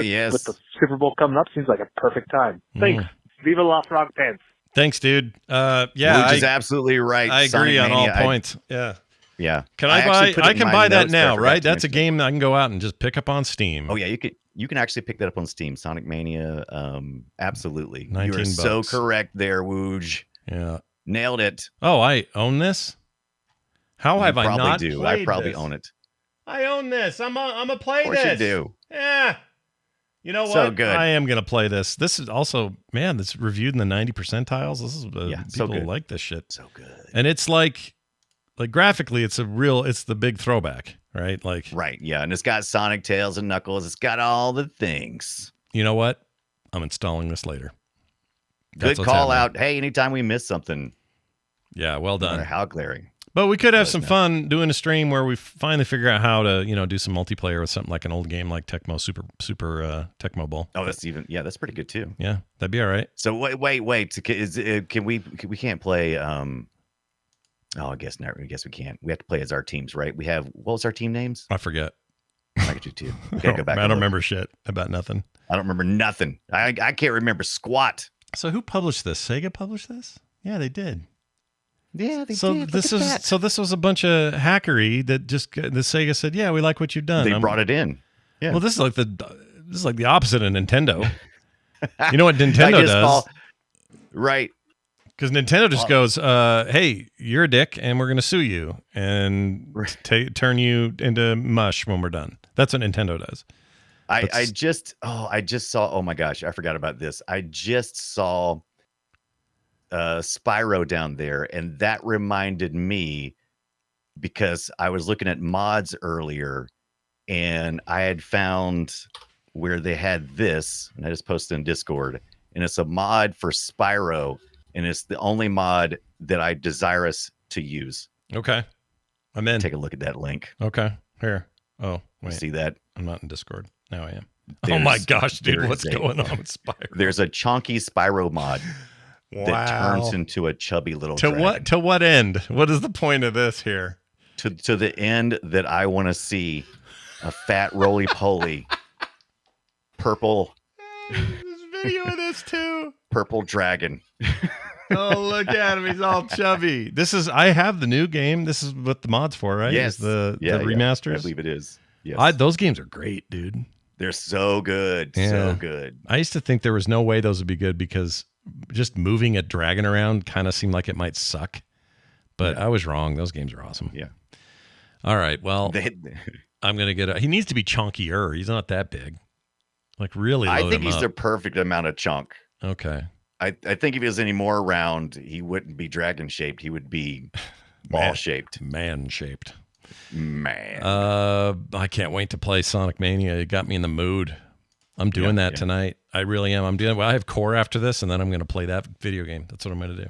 Yes.
With the Super Bowl coming up, seems like a perfect time. Thanks. Viva la Frog Pants.
Thanks, dude.
Which is absolutely right.
I agree on all points.
Yeah.
Can I can buy that now, right? That's a game that I can go out and just pick up on Steam.
Oh yeah, you can actually pick that up on Steam. Sonic Mania. Absolutely. You are
$19.
so correct there, Wooj.
Yeah.
Nailed it.
Oh, I own this? How have I not
do.
played
I probably
this?
own it.
I own this. I'm a play
Of course
this.
you do.
Yeah. You know what?
So good.
I am going to play this. This is also, man, this reviewed in the 90 percentiles. This is
so
people
good.
like this shit.
So good.
And it's like graphically, it's the big throwback, right?
Right. Yeah. And it's got Sonic, Tails, and Knuckles. It's got all the things.
You know what? I'm installing this later.
Good call out. Hey, anytime we miss something.
Yeah, well done.
No matter how glaring.
But we could have some fun doing a stream where we finally figure out how to, do some multiplayer with something like an old game like Tecmo Super Tecmo Bowl.
Oh, that's pretty good too.
Yeah, that'd be all right.
So wait. Can we can't play? I guess not. I guess we can't. We have to play as our teams, right? We have what was our team names?
I forget.
I could do too. Okay, go back.
I don't remember shit about nothing.
I don't remember nothing. I can't remember squat.
So who published this? Sega published this? Yeah, they did.
Yeah, they
so
did.
This was a bunch of hackery that just the Sega said, yeah, we like what you've done.
They brought it in. Yeah.
Well, this is like the opposite of Nintendo. You know what Nintendo does?
Right.
Because Nintendo just goes, hey, you're a dick, and we're going to sue you and turn you into mush when we're done. That's what Nintendo does.
I just saw, oh my gosh, I forgot about this. I just saw Spyro down there, and that reminded me because I was looking at mods earlier, and I had found where they had this, and I just posted in Discord, and it's a mod for Spyro, and it's the only mod that I desire us to use.
Okay. I'm in.
Take a look at that link.
Okay. Here. Oh, wait.
See that?
I'm not in Discord. Now I am. Oh my gosh, dude. What's going on with Spyro?
There's a chonky Spyro mod that turns into a chubby little dragon.
To what end? What is the point of this here?
To the end that I want to see a fat roly-poly purple.
There's video of this too.
Purple dragon.
Oh, look at him. He's all chubby. I have the new game. This is what the mod's for, right?
Yes.
The remasters.
I believe it is. Yes.
Those games are great, dude.
They're so good. Yeah. So good.
I used to think there was no way those would be good because just moving a dragon around kind of seemed like it might suck. But I was wrong. Those games are awesome.
Yeah.
All right. Well, I'm going to get he needs to be chunkier. He's not that big. Like really load
I think
him
he's
up.
the perfect amount of chunk.
Okay.
I think if he was any more round, he wouldn't be dragon shaped. He would be ball shaped.
Man shaped.
Man.
I can't wait to play Sonic Mania. It got me in the mood. I'm doing that tonight. I really am. I have Core after this, and then I'm going to play that video game. That's what I'm going to do.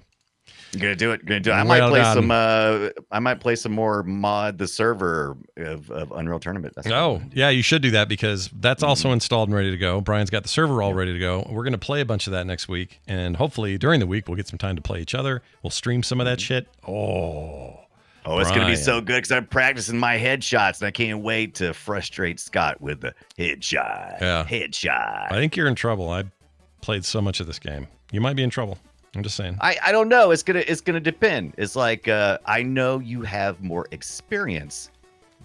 You're gonna do it. I might play some. I might play some more mod the server of Unreal Tournament.
Yeah, you should do that because that's also installed and ready to go. Brian's got the server all ready to go. We're gonna play a bunch of that next week, and hopefully during the week we'll get some time to play each other. We'll stream some of that shit.
Oh, it's going to be so good because I'm practicing my headshots, and I can't wait to frustrate Scott with the headshot.
Yeah.
Headshot.
I think you're in trouble. I played so much of this game. You might be in trouble. I'm just saying.
I don't know. It's gonna depend. It's like I know you have more experience,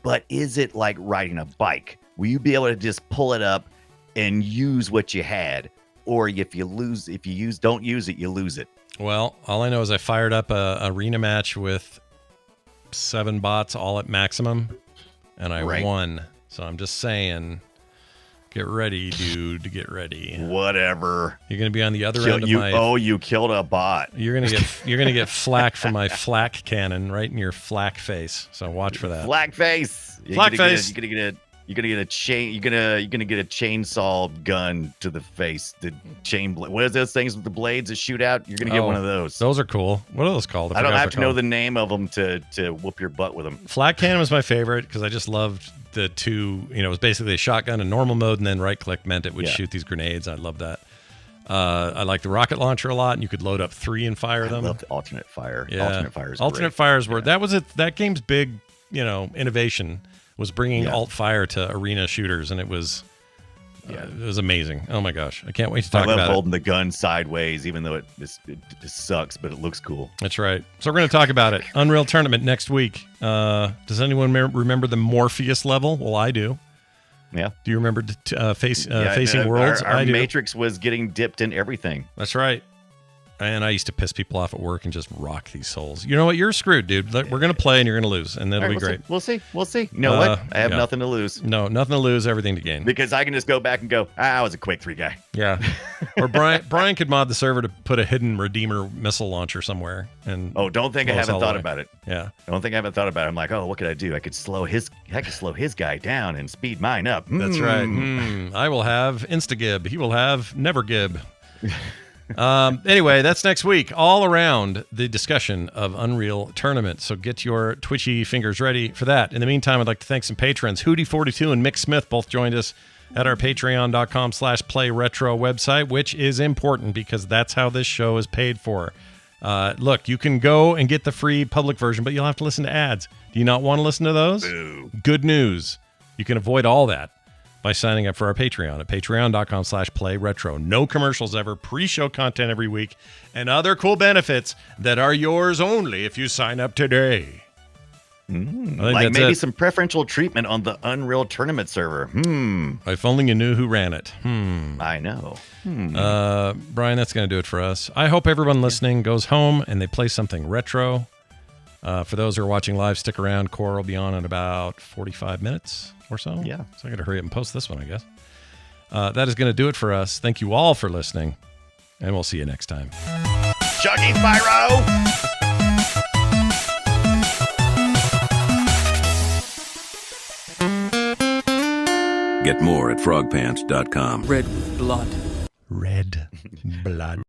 but is it like riding a bike? Will you be able to just pull it up and use what you had. Or if you don't use it, you lose it.
Well, all I know is I fired up a arena match with 7 bots all at maximum, and I won. So I'm just saying, get ready, dude. Get ready.
Whatever.
You're gonna be on the other end of my.
Oh, you killed a bot.
You're gonna get flak from my flak cannon right in your flak face. So watch for that.
Flak face.
Flak face.
You're gonna get a chainsaw gun to the face. The chain blade. What is those things with the blades that shoot out? You're gonna get one of those.
Those are cool. What are those called?
I don't have to know the name of them to whoop your butt with them.
Flak cannon was my favorite because I just loved the two. It was basically a shotgun in normal mode, and then right click meant it would shoot these grenades. I love that. I like the rocket launcher a lot, and you could load up 3 and fire them.
I love the alternate fire.
Yeah.
Alternate fires
were that was it. That game's big, innovation was bringing alt fire to arena shooters, and it was amazing. Oh my gosh, I can't wait to talk about it.
I love holding the gun sideways, even though it sucks, but it looks cool.
That's right. So we're going to talk about it. Unreal Tournament next week. Does anyone remember the Morpheus level? Well, I do.
Yeah.
Do you remember Facing Worlds?
Our Matrix was getting dipped in everything.
That's right. And I used to piss people off at work and just rock these souls. You know what? You're screwed, dude. We're going to play and you're going to lose, and that'll be great.
We'll see. You know what? I have nothing to lose.
No, nothing to lose, everything to gain.
Because I can just go back and go, I was a Quake 3 guy.
Yeah. Or Brian could mod the server to put a hidden Redeemer missile launcher somewhere. And
don't think I haven't thought about it.
Yeah.
Don't think I haven't thought about it. I'm like, what could I do? I could slow his guy down and speed mine up.
That's right. I will have Instagib. He will have Nevergib. Anyway, that's next week, all around the discussion of Unreal Tournament. So get your twitchy fingers ready for that. In the meantime, I'd like to thank some patrons. Hootie42 and Mick Smith both joined us at our patreon.com/playretro website, which is important because that's how this show is paid for. Look, you can go and get the free public version, but you'll have to listen to ads. Do you not want to listen to those?
Boo.
Good news. You can avoid all that by signing up for our Patreon at patreon.com/playretro. No commercials ever, pre-show content every week, and other cool benefits that are yours only if you sign up today.
Like maybe some preferential treatment on the Unreal Tournament server.
If only you knew who ran it.
I know.
Brian, that's going to do it for us. I hope everyone listening goes home and they play something retro. For those who are watching live, stick around. Core will be on in about 45 minutes or so.
Yeah.
So I got to hurry up and post this one, I guess. That is going to do it for us. Thank you all for listening, and we'll see you next time.
Chucky Spyro!
Get more at frogpants.com.
Red with blood.
Red blood.